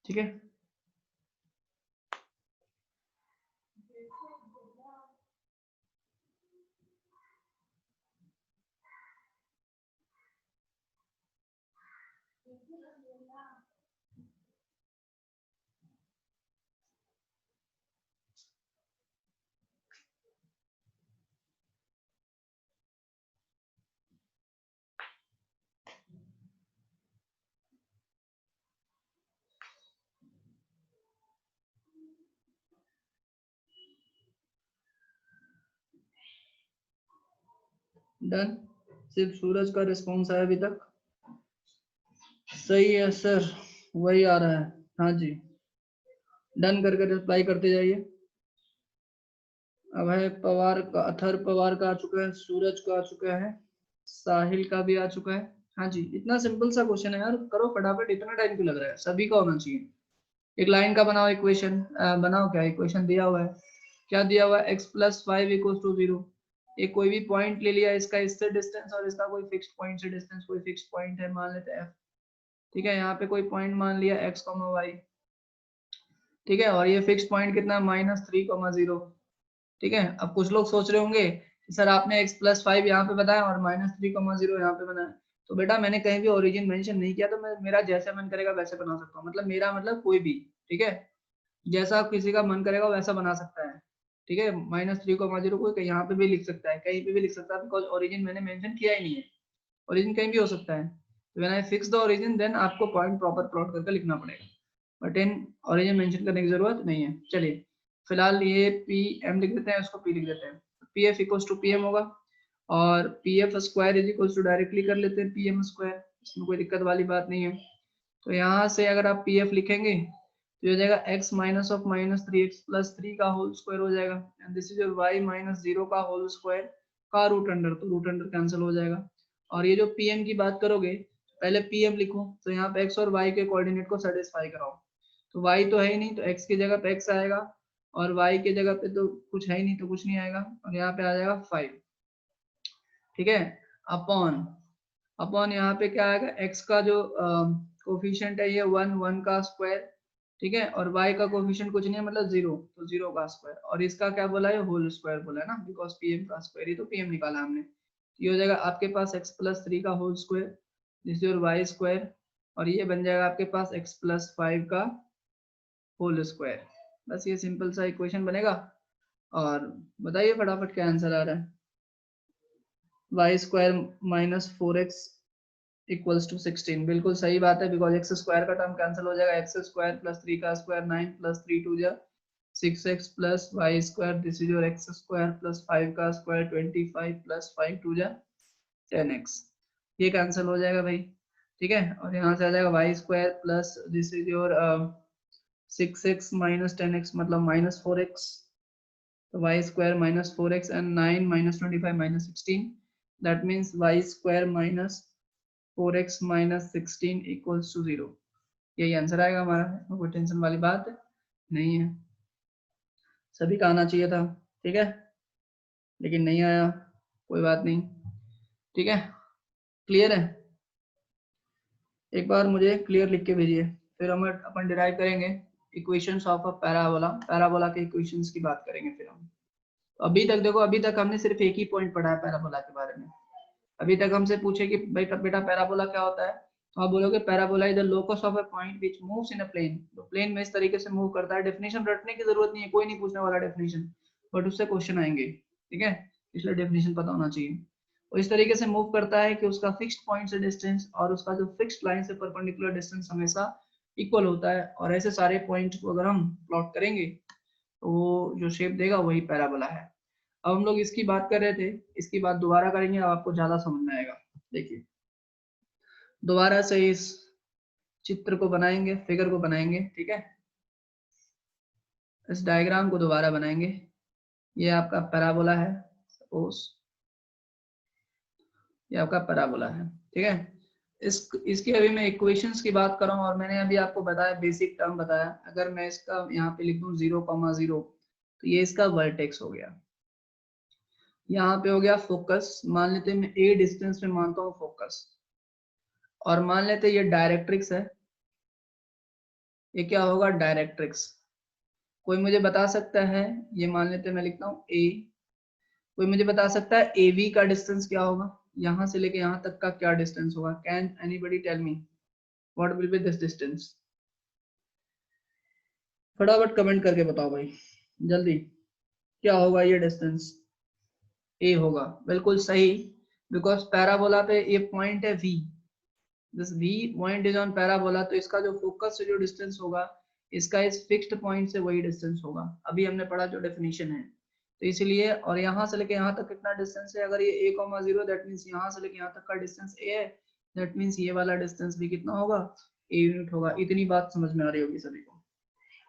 ठीक है। डन, सिर्फ सूरज का रिस्पॉन्स आया अभी तक। सही है सर, वही आ रहा है, हाँ जी। डन करके रिप्लाई करते जाइए। अभय पवार का, अथर पवार का आ चुका है, सूरज का आ चुका है, साहिल का भी आ चुका है। हाँ जी, इतना सिंपल सा क्वेश्चन है यार, करो फटाफट, इतना टाइम क्यों लग रहा है, सभी का होना चाहिए। एक लाइन का बनाओ इक्वेशन, बनाओ, क्या इक्वेशन दिया हुआ है, क्या दिया हुआ है, x प्लस 5 इक्वल्स टू 0। एक कोई भी पॉइंट ले लिया, इसका इससे डिस्टेंस और इसका कोई फिक्स्ड पॉइंट से डिस्टेंस, कोई फिक्स्ड पॉइंट है, मान लेते हैं f, ठीक है। यहाँ पे कोई पॉइंट मान लिया x, y, ठीक है, और ये फिक्स्ड पॉइंट कितना है, -3, 0, ठीक है। अब कुछ लोग सोच रहे होंगे सर आपने x प्लस 5 यहाँ पे बताया और -3, 0 यहाँ पे बनाया, तो बेटा मैंने कहीं भी ओरिजिन मेंशन नहीं किया, तो मैं मेरा जैसा मन करेगा वैसे बना सकता हूँ, मतलब मेरा मतलब कोई भी, ठीक है, जैसा किसी का मन करेगा वैसा बना सकता है, ठीक है। -3, 0 को यहाँ पे भी लिख सकता है, कहीं पे भी लिख सकता है, बिकॉज ओरिजिन मैंने मेंशन किया ही नहीं है, ओरिजिन कहीं भी हो सकता है। तो when I fix the origin then आपको पॉइंट प्रॉपर प्लॉट करके लिखना पड़ेगा, बट इन ओरिजिन मेंशन करने की जरूरत नहीं है। चलिए फिलहाल ये पी एम लिख देते हैं, उसको पी लिख देते हैं, P F equals to P M होगा, और P F square is equals to directly कर लेते हैं पी एम स्क्वायर, इसमें कोई दिक्कत वाली बात नहीं है। तो यहाँ से अगर आप पी एफ लिखेंगे तो हो जाएगा x minus of -3x plus 3 का होल स्क्वायर हो जाएगा, and this is your y minus 0 का होल स्क्वायर का रूट अंडर, तो रूट अंडर कैंसिल हो जाएगा। और ये जो pm की बात करोगे, पहले pm लिखो, तो यहाँ पे x और y के कोऑर्डिनेट को सेटिस्फाई कराओ, तो y तो है ही नहीं, तो x की जगह पे x आएगा, और y की जगह पे तो कुछ है ही नहीं, तो कुछ नहीं आएगा, और यहाँ पे आ जाएगा 5, ठीक है, अपॉन अपॉन यहाँ पे क्या आएगा, x का जो कोफिशिएंट है ये 1 का स्क्वायर, ठीक है, और y का कोफिशिएंट कुछ नहीं है मतलब 0, तो 0 का स्क्वायर, और इसका क्या बोला है, होल स्क्वायर बोला है ना, बिकॉज pm का स्क्वायर, ये तो pm निकाला हमने। ये हो जाएगा आपके पास x + 3 का whole square, this your y square, और ये बन जाएगा आपके पास x + 5 का होल स्क्वायर। बस ये सिंपल सा इक्वेशन बनेगा। और बताइए फटाफट क्या आंसर आ रहा है। y² - 4x = 16, बिल्कुल सही बात है, बिकॉज x स्क्वायर का टर्म कैंसिल हो जाएगा, x² + 3 का स्क्वायर 9 + 3 2 जा 6x + y², this is your x² + 5 का स्क्वायर 25 + 5 2 जा 10x, ये कैंसिल हो जाएगा भाई, ठीक है, और यहाँ से आ जाएगा y² + this is your 6x - 10x मतलब -4x, तो y² - 4x and 9 - 25 - 16, that means y² - 4x - 16 = 0, यही आंसर आएगा हमारा। कोई टेंशन वाली बात नहीं है, सभी का आना चाहिए था, ठीक है, लेकिन नहीं आया, कोई बात नहीं, ठीक है, क्लियर है। एक बार मुझे क्लियर लिख के भेजिए, फिर हम अपन डिराइव करेंगे equations of a parabola, parabola के इक्वेशंस की बात करेंगे फिर हम। अभी तक देखो, अभी तक हमने सिर्फ एक ही पॉइंट पढ़ा है पैराबोला के बारे में। अभी तक हमसे पूछे कि बेटा पैराबोला क्या होता है, तो आप बोलोगे parabola is the locus of a point which moves in a plane, तो प्लेन में इस तरीके से मूव करता है। डेफिनेशन रटने की जरूरत नहीं है, कोई नहीं पूछने वाला डेफिनेशन, बट उससे क्वेश्चन आएंगे, ठीक है, इसलिए डेफिनेशन पता होना चाहिए। वो इस तरीके से मूव करता है कि उसका फिक्स्ड पॉइंट से डिस्टेंस और उसका जो फिक्स्ड लाइन से परपेंडिकुलर डिस्टेंस हमेशा इक्वल होता है, और ऐसे सारे पॉइंट को अगर हम प्लॉट करेंगे तो वो जो शेप देगा वही पैराबोला है। अब हम लोग इसकी बात कर रहे थे, इसकी बात दोबारा करेंगे, अब आपको ज्यादा समझ में आएगा। देखिए दोबारा से इस चित्र को बनाएंगे, फिगर को बनाएंगे, ठीक है, इस डायग्राम को दोबारा बनाएंगे। ये आपका पैराबोला है, सपोज ये आपका पैराबोला है, ठीक है। इसकी अभी मैं इक्वेशंस की बात कर रहा हूँ, और मैंने अभी आपको बताया, बेसिक टर्म बताया। अगर मैं इसका यहाँ पे लिख दूं 0,0, तो ये इसका वर्टेक्स हो गया, यहाँ पे हो गया फोकस, मान लेते हैं मैं a डिस्टेंस में मानता हूँ फोकस, और मान लेते ये डायरेक्ट्रिक्स है, ये क्या होगा, डायरेक्ट्रिक्स। कोई मुझे बता सकता है, ये मान लेते मैं लिखता हूँ a, कोई मुझे बता सकता है AB का डिस्टेंस क्या होगा, यहाँ से लेके यहाँ तक का क्या डिस्टेंस होगा। Can anybody tell me what will be this distance? फटाफट कमेंट करके बताओ भाई जल्दी, क्या होगा ये डिस्टेंस? A होगा, बिल्कुल सही, बिकॉज पैराबोला पे ये पॉइंट है V, this V point is on parabola, तो इसका जो फोकस से जो डिस्टेंस होगा, इसका इस फिक्स्ड पॉइंट से वही डिस्टेंस होगा। अभी हमने पढ़ा जो डेफिनेशन है, तो इसलिए, और यहाँ से लेके यहाँ तक कितना डिस्टेंस है, अगर ये a,0, दैट मींस यहाँ से लेके यहाँ तक का डिस्टेंस a है, दैट मींस ये वाला डिस्टेंस भी कितना होगा, a यूनिट होगा। इतनी बात समझ में आ रही होगी सभी को,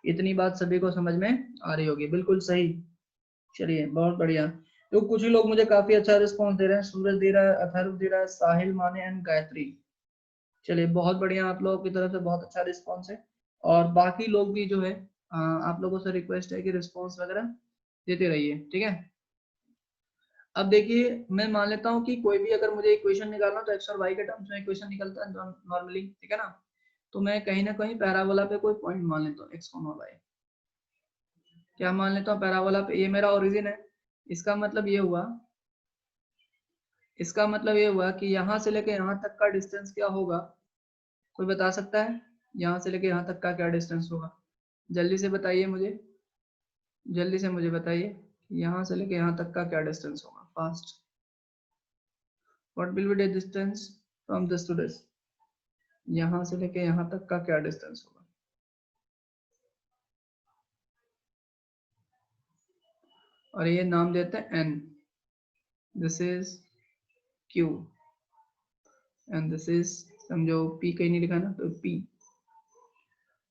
इतनी बात सभी को समझ में आ रही होगी, बिल्कुल सही। चलिए बहुत बढ़िया, तो कुछ ही लोग मुझे काफी अच्छा रिस्पॉन्स दे रहे हैं, सूरज दे रहा है, अथर्व दे रहा है, साहिल, माने एंड गायत्री। चलिए बहुत बढ़िया, आप लोगों की तरफ से बहुत अच्छा रिस्पॉन्स है, और बाकी लोग भी जो है आप लोगों से रिक्वेस्ट है कि रिस्पॉन्स वगैरह देते रहिए, ठीक है। अब देखिए मैं मान लेता हूँ कि कोई भी अगर मुझे इक्वेशन निकालना, तो एक्स और वाई के टर्म्स में इक्वेशन निकलता है नॉर्मली, ठीक है ना। तो मैं कहीं ना कहीं पैराबोला पे कोई पॉइंट मान लेता हूँ, एक्स, वाई, क्या मान लेता हूँ पैराबोला पे, ये मेरा ओरिजिन है। इसका मतलब ये हुआ, इसका मतलब ये हुआ कि यहाँ से लेके यहाँ तक का डिस्टेंस क्या होगा, कोई बता सकता है? यहाँ से लेके यहाँ तक का क्या डिस्टेंस होगा, जल्दी से बताइए मुझे, जल्दी से मुझे बताइए, यहाँ से लेके यहाँ तक का क्या डिस्टेंस होगा, fast. What will be the distance from this to this, यहाँ से लेके यहाँ तक का क्या डिस्टेंस होगा? और ये नाम देते हैं n, this is q and this is, समझो p कहीं नहीं लिखा ना, तो p।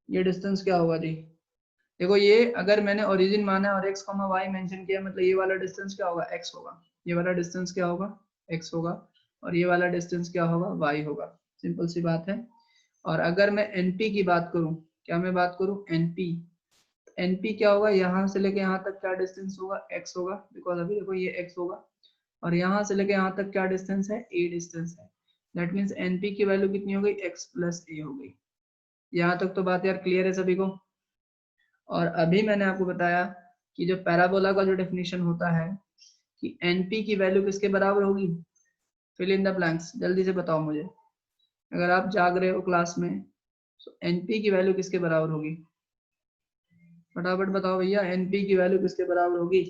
ये डिस्टेंस क्या होगा जी? देखो ये अगर मैंने ओरिजिन माना और x, y मेंशन किया, मतलब ये वाला डिस्टेंस क्या होगा, x होगा, ये वाला डिस्टेंस क्या होगा, x होगा, और ये वाला डिस्टेंस क्या होगा, y होगा। सिंपल सी बात है। और अगर मैं np की बात करूं, क्या मैं बात करूं np, np क्या होगा, यहाँ से लेके यहाँ तक क्या डिस्टेंस होगा, x होगा, बिकॉज अभी देखो ये x होगा, और यहाँ से लेके यहाँ तक क्या डिस्टेंस है, a डिस्टेंस है। दैट मीन्स एनपी की वैल्यू कितनी हो गई, x प्लस ए हो गई। यहाँ तक तो बात यार क्लियर है सभी को। और अभी मैंने आपको बताया कि जो पैराबोला का जो डेफिनेशन होता है कि एनपी की वैल्यू किसके बराबर होगी, फिल इन द ब्लैंक्स, जल्दी से बताओ मुझे, अगर आप जाग रहे हो क्लास में तो एनपी की वैल्यू किसके बराबर होगी, फटाफट बताओ भैया, एनपी की वैल्यू किसके बराबर होगी,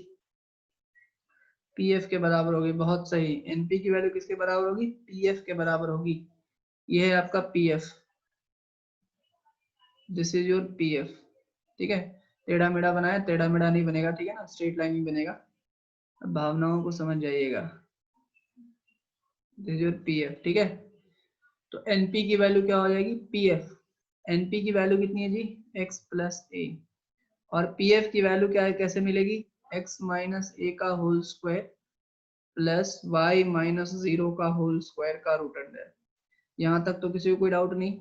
पीएफ के बराबर होगी। बहुत सही, एनपी की वैल्यू किसके बराबर होगी, पीएफ के बराबर होगी। ये है आपका PF, this is your PF. ठीक है, टेढ़ा मेढ़ा बनाया, टेढ़ा मेढ़ा नहीं बनेगा, ठीक है ना, स्ट्रेट लाइन ही बनेगा। भावनाओं को समझ जाइएगा, दिस इज योर पीएफ। ठीक है, तो एनपी की वैल्यू क्या हो जाएगी, पीएफ। एनपी की वैल्यू कितनी है जी, एक्स प्लस ए, और पीएफ की वैल्यू क्या है, कैसे मिलेगी, एक्स माइनस ए का whole square plus y minus 0 का होल स्क्वायर का रूट अंडर। यहाँ तक तो किसी को कोई डाउट नहीं।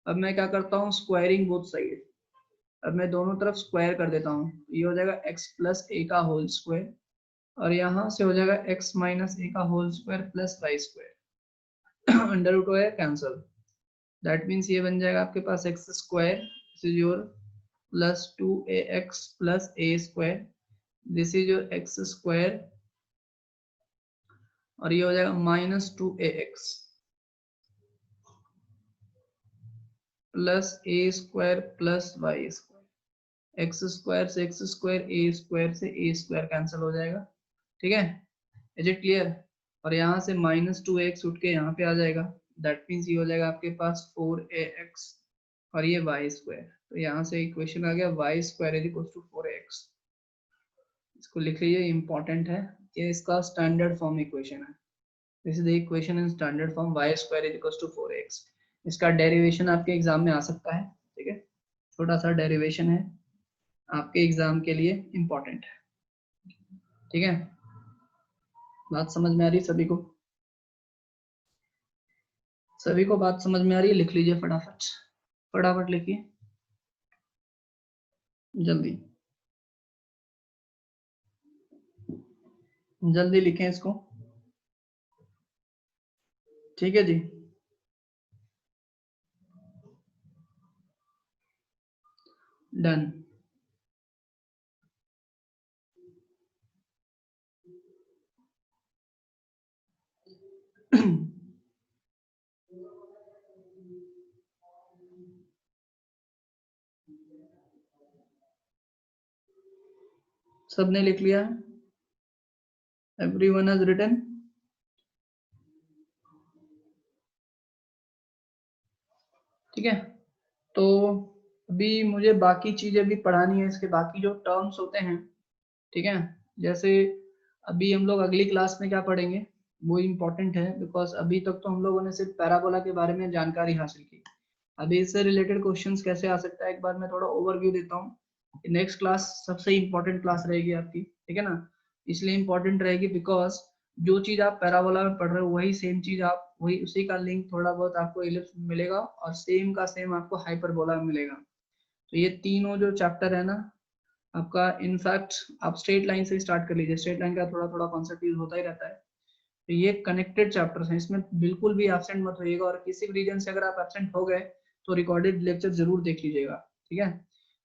अब मैं क्या करता हूँ, स्क्वायरिंग बोथ साइड, अब मैं दोनों तरफ स्क्वायर कर देता हूँ। ये हो जाएगा x प्लस ए का होल स्क्वायर, और यहाँ से हो जाएगा x माइनस ए का whole square plus Y square, under root हो गया कैंसल। दैट मीन्स ये बन जाएगा आपके पास x square, this is your plus 2ax plus A square, this is your x square, और ये हो जाएगा minus 2ax plus A square plus Y square. X square से एक्स स्क्वायर, ए स्क्वायर से ए स्क्वायर कैंसिल हो जाएगा। ठीक है, इज इट क्लियर। और यहाँ से माइनस 2x उठ के यहाँ पे आ जाएगा, दैट मीन्स ये हो जाएगा आपके पास 4ax, और ये वाई स्क्वायर। तो यहाँ से इक्वेशन आ गया y square is equal to 4ax। इसको लिख लीजिए, इंपॉर्टेंट है, ये इसका स्टैंडर्ड फॉर्म इक्वेशन है। This is the equation in standard form, y square is equal to 4ax। इसका डेरिवेशन आपके एग्जाम में आ सकता है। ठीक है, छोटा सा डेरिवेशन है, आपके एग्जाम के लिए इंपॉर्टेंट है। ठीक है, बात समझ में आ रही सभी को, सभी को बात समझ में आ रही है, लिख लीजिए फटाफट, फटाफट लिखिए जल्दी, जल्दी लिखें इसको। ठीक है जी, डन। सबने लिख लिया है, एवरीवन हैज रिटन। ठीक है, तो अभी मुझे बाकी चीजें भी पढ़ानी है, इसके बाकी जो टर्म्स होते हैं। ठीक है, जैसे अभी हम लोग अगली क्लास में क्या पढ़ेंगे वो इम्पोर्टेंट है, बिकॉज अभी तक तो हम लोगों ने सिर्फ पैराबोला के बारे में जानकारी हासिल की। अभी इससे रिलेटेड क्वेश्चंस कैसे आ सकता है, एक बार मैं थोड़ा ओवरव्यू देता हूँ। नेक्स्ट क्लास सबसे इम्पोर्टेंट क्लास रहेगी आपकी, ठीक है ना, इसलिए इम्पोर्टेंट रहेगी बिकॉज जो चीज आप पैराबोला में पढ़ रहे हो वही सेम चीज आप, वही उसी का लिंक थोड़ा बहुत आपको इलिप्स में मिलेगा, और सेम का सेम आपको हाइपरबोला में मिलेगा। तो ये तीनों जो चैप्टर है ना आपका, इनफैक्ट आप स्ट्रेट लाइन से स्टार्ट कर लीजिए, स्ट्रेट लाइन का थोड़ा थोड़ा कॉन्सेप्ट यूज होता ही रहता है। तो ये कनेक्टेड चैप्टर्स हैं, इसमें बिल्कुल भी एब्सेंट मत होइएगा, और किसी भी रीजन से अगर आप एब्सेंट हो गए तो रिकॉर्डेड लेक्चर जरूर देख लीजिएगा। ठीक है,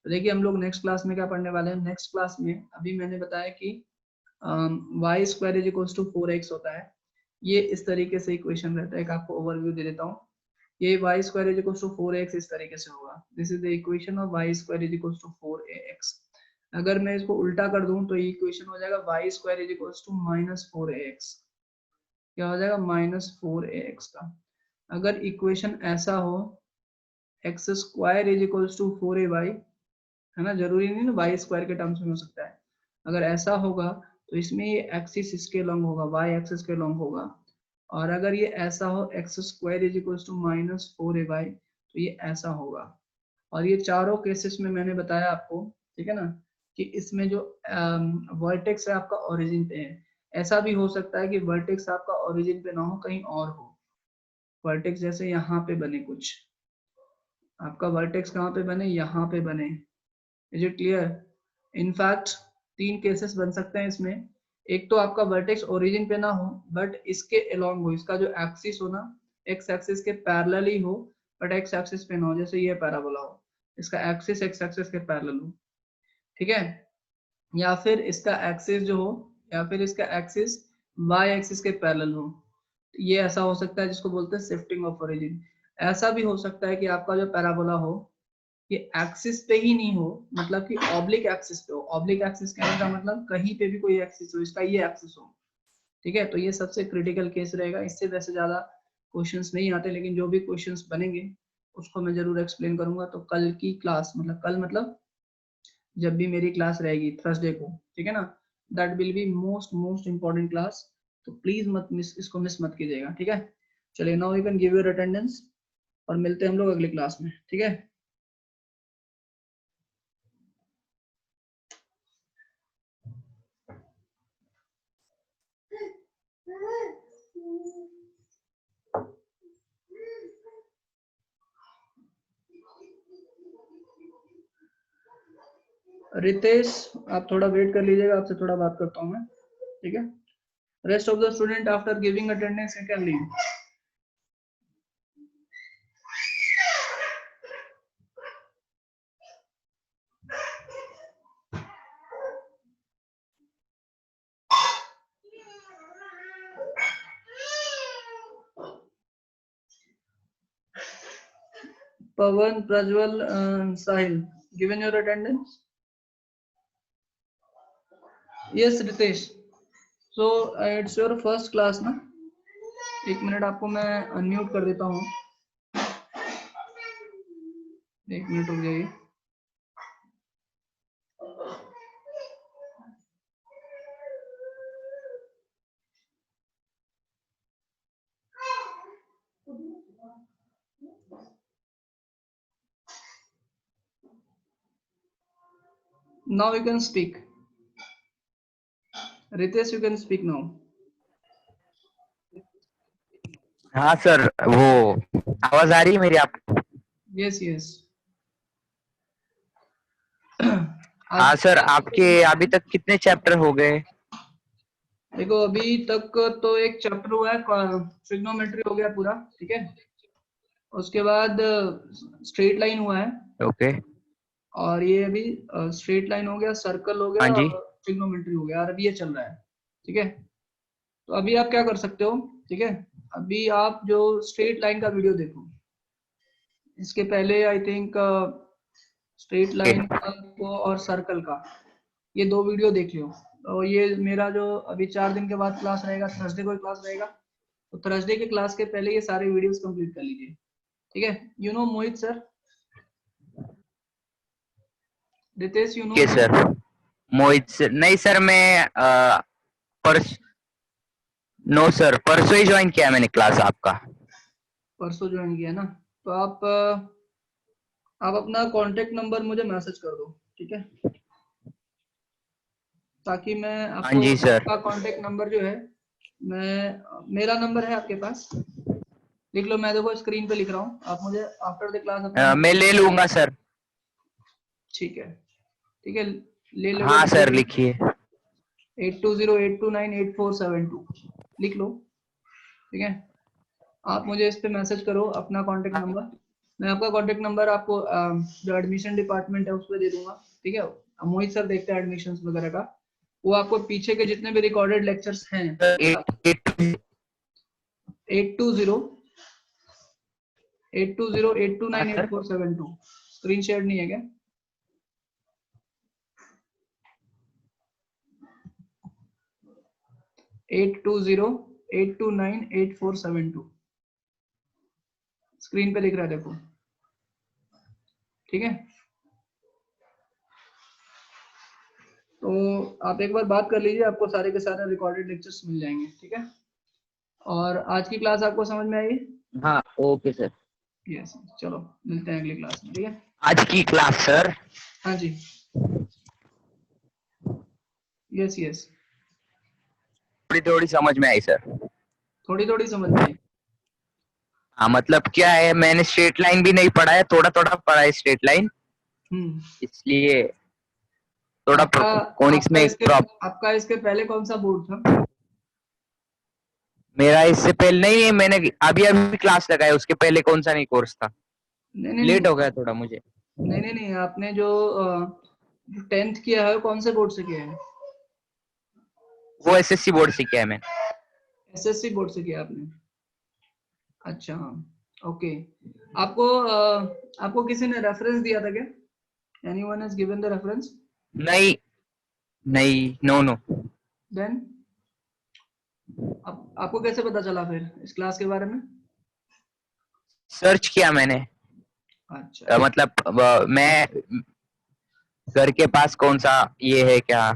तो देखिए हम लोग नेक्स्ट क्लास में क्या पढ़ने वाले हैं। नेक्स्ट क्लास में अभी मैंने बताया कि y square is equal to 4x होता है, ये इस तरीके से इक्वेशन रहता है। एक आपको ओवरव्यू दे देता हूँ, ये y square is equal to 4x इस तरीके से होगा, this is the equation of y square is equal to 4ax। अगर मैं इसको उल्टा कर दूं तो ये इक्वेशन हो जाएगा y square is equal to minus 4ax, क्या हो जाएगा माइनस 4ax का। अगर इक्वेशन ऐसा हो x square is equal to 4ay, है ना, जरूरी नहीं ना वाई स्क्वायर के टर्म्स में हो सकता है। अगर ऐसा होगा तो इसमें ये एक्सिस इसके लॉन्ग होगा, वाई एक्सिस के लॉन्ग होगा। और अगर ये ऐसा हो x square is equal to minus 4ay, तो ये ऐसा होगा। और ये चारों केसेस में मैंने बताया आपको, ठीक है ना, कि इसमें जो वर्टेक्स है आपका ओरिजिन पे है। ऐसा भी हो सकता है कि वर्टेक्स आपका ओरिजिन पे ना हो, कहीं और हो, वर्टेक्स जैसे यहाँ पे बने, कुछ आपका वर्टेक्स कहाँ पे बने, यहाँ पे बने। Is it clear. In fact 3 cases बन सकते हैं इसमें, एक तो आपका वर्टेक्स ओरिजिन पे ना हो बट इसके अलोंग हो, इसका जो एक्सिस हो ना एक्स एक्सिस के पैरेलल ही हो बट एक्स एक्सिस पे ना हो, जैसे ये पैराबोला हो, इसका एक्सिस एक्स एक्सिस के पैरेलल हो, ठीक है, या फिर इसका एक्सिस जो हो, या फिर इसका एक्सिस वाई एक्सिस के पैरेलल हो, ये ऐसा हो सकता है जिसको बोलते हैं शिफ्टिंग ऑफ ओरिजिन। ऐसा भी हो सकता है कि आपका जो पैराबोला हो ये एक्सिस पे ही नहीं हो, मतलब कि ऑब्लिक एक्सिस पे हो। ऑब्लिक एक्सिस कहने का मतलब कहीं पे भी कोई एक्सिस हो, इसका ये एक्सिस हो, ठीक है। तो ये सबसे क्रिटिकल केस रहेगा, इससे वैसे ज्यादा क्वेश्चंस नहीं आते, लेकिन जो भी क्वेश्चंस बनेंगे उसको मैं जरूर एक्सप्लेन करूंगा। तो कल की क्लास, मतलब कल मतलब जब भी मेरी क्लास रहेगी थर्सडे को, ठीक है ना, that will be most most important class, तो प्लीज मत मिस, इसको मिस मत कीजिएगा, ठीक है। चलिए now you can give your attendance और मिलते हैं हम लोग अगली क्लास में, ठीक है। रितेश आप थोड़ा वेट कर लीजिएगा, आपसे थोड़ा बात करता हूँ मैं, ठीक है। Rest of the student after giving attendance you can leave. Pavan, Prajwal, Sahil, given your attendance? Yes, Ritesh. So it's your first class ना? एक मिनट आपको मैं अनम्यूट कर देता हूँ, एक मिनट रुक जाइए। Now you can speak. Ritesh, you can speak now. हाँ सर, वो आवाज आ रही है मेरी आपको? Yes, yes. हाँ सर, आपके अभी तक कितने चैप्टर हो गए? देखो अभी तक तो एक चैप्टर हुआ है, ट्रिग्नोमेट्री हो गया पूरा, ठीक है। उसके बाद स्ट्रेट लाइन हुआ है, ओके। और ये अभी स्ट्रेट लाइन हो गया, सर्कल हो गया, हाँ जी। और ट्रिग्नोमेट्री हो गया, और अभी ये चल रहा है, ठीक है। तो अभी आप क्या कर सकते हो, ठीक है, अभी आप जो स्ट्रेट लाइन का वीडियो देखो, इसके पहले आई थिंक स्ट्रेट लाइन का को और सर्कल का ये दो वीडियो देख लियो। तो ये मेरा जो अभी 4 दिन के बाद क्लास रहेगा, थर्सडे को क्लास रहेगा, तो थर्सडे के क्लास के पहले ये सारे वीडियोस कंप्लीट कर लीजिए, ठीक है। You know Mohit sir, Ritesh you know okay sir. Mohit sir नहीं सर, मैं नो सर, परसों ही ज्वाइन किया मैंने क्लास आपका। परसों ज्वाइन किया ना, तो आप अपना कांटेक्ट नंबर मुझे मैसेज कर दो, ठीक है, ताकि मैं हाँ आपको जी सर। आपका कांटेक्ट नंबर जो है, मेरा नंबर है आपके पास, लिख लो, मैं देखो स्क्रीन पे लिख रहा हूँ, आप मुझे आफ्टर द क्लास अपना मैं ले लूंगा सर। ठीक है, ठीक है, ले लोगे हाँ तो सर, लिखिए। 8208298472 लिख लो, ठीक है। आप मुझे इस पे मैसेज करो अपना कांटेक्ट नंबर, मैं आपका कांटेक्ट नंबर आपको जो एडमिशन डिपार्टमेंट है उस पर दे दूंगा, ठीक है। मोहित सर देखते हैं एडमिशन वगैरह का, वो आपको पीछे के जितने भी रिकॉर्डेड लेक्चर्स हैं 8208298472 स्क्रीन शेयर नहीं है क्या? एट 8208298472 स्क्रीन पे दिख रहा है, देखो, ठीक है। तो आप एक बार बात कर लीजिए, आपको सारे के सारे रिकॉर्डेड लेक्चर्स मिल जाएंगे, ठीक है। और आज की क्लास आपको समझ में आई? हाँ ओके सर। यस, चलो मिलते हैं अगली क्लास में, ठीक है। आज की क्लास सर? हाँ जी, यस यस, थोड़ी थोड़ी समझ में आई सर। थोड़ी थोड़ी समझ में आई। हाँ मतलब क्या है, मैंने स्ट्रेट लाइन भी नहीं पढ़ा है, थोड़ा थोड़ा पढ़ा है स्ट्रेट लाइन, इसलिए थोड़ा कोनिक्स में आपका इसके पहले कौन सा बोर्ड था? मेरा इससे पहले नहीं, मैंने अभी अभी क्लास लगाया, उसके पहले कौन सा नहीं कोर्स था, नहीं नहीं लेट नहीं हो गया थोड़ा मुझे। नहीं नहीं नहीं, आपने जो 10th किया है कौन से बोर्ड से किया है? वो एसएससी बोर्ड से किया है मैंने। एसएससी बोर्ड से किया आपने? अच्छा, ओके। आपको आपको किसी ने रेफरेंस दिया था क्या? Anyone has given the reference? नहीं नहीं, नो नो। देन आपको कैसे पता चला फिर इस क्लास के बारे में? सर्च किया मैंने, अच्छा मतलब मैं घर के पास कौन सा ये है क्या,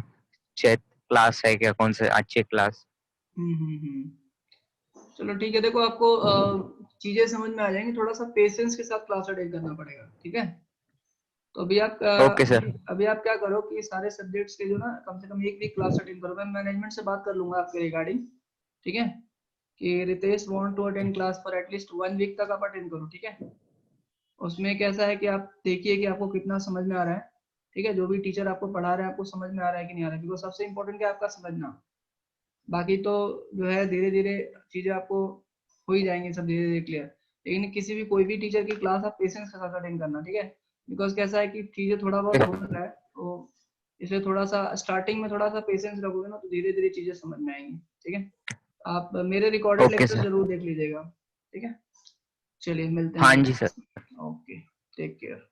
क्लास है क्या, कौन से अच्छे क्लास। चलो ठीक है, देखो आपको चीजें समझ में आ जाएंगी, थोड़ा सा पेशेंस के साथ क्लास अटेंड करना पड़ेगा, ठीक है? तो अभी आप ओके सर। अभी आप क्या करो कि सारे सब्जेक्ट्स के जो ना कम से कम एक वीक क्लास अटेंड करो। मैं मैनेजमेंट से बात कर लूंगा आपके रिगार्डिंग, ठीक है? कि Ritesh want to attend class for at least 1 week तक आप अटेंड करो, ठीक है? उसमें कैसा है कि आप देखिए कि आपको कितना समझ में आ रहा है, ठीक है? जो भी टीचर आपको पढ़ा रहे हैं आपको समझ में आ रहा है कि नहीं आ रहा है, बिकॉज सबसे इंपॉर्टेंट क्या है आपका समझना। बाकी तो जो है धीरे धीरे चीजें आपको हो ही जाएंगी सब धीरे धीरे क्लियर। लेकिन किसी भी कोई भी टीचर की क्लास आप पेशेंस के साथ अटेंड करना, ठीक है? बिकॉज कैसा है कि चीजें थोड़ा बहुत हो रहा है, तो इसलिए थोड़ा सा स्टार्टिंग में थोड़ा सा पेशेंस रखोगे ना तो धीरे धीरे चीजें समझ में आएंगी, ठीक है? आप मेरे रिकॉर्डेड ओके लेक्चर सर। जरूर देख लीजिएगा, ठीक है? चलिए मिलते हैं हाँ अगले जी सर। क्लास में। Okay, take care.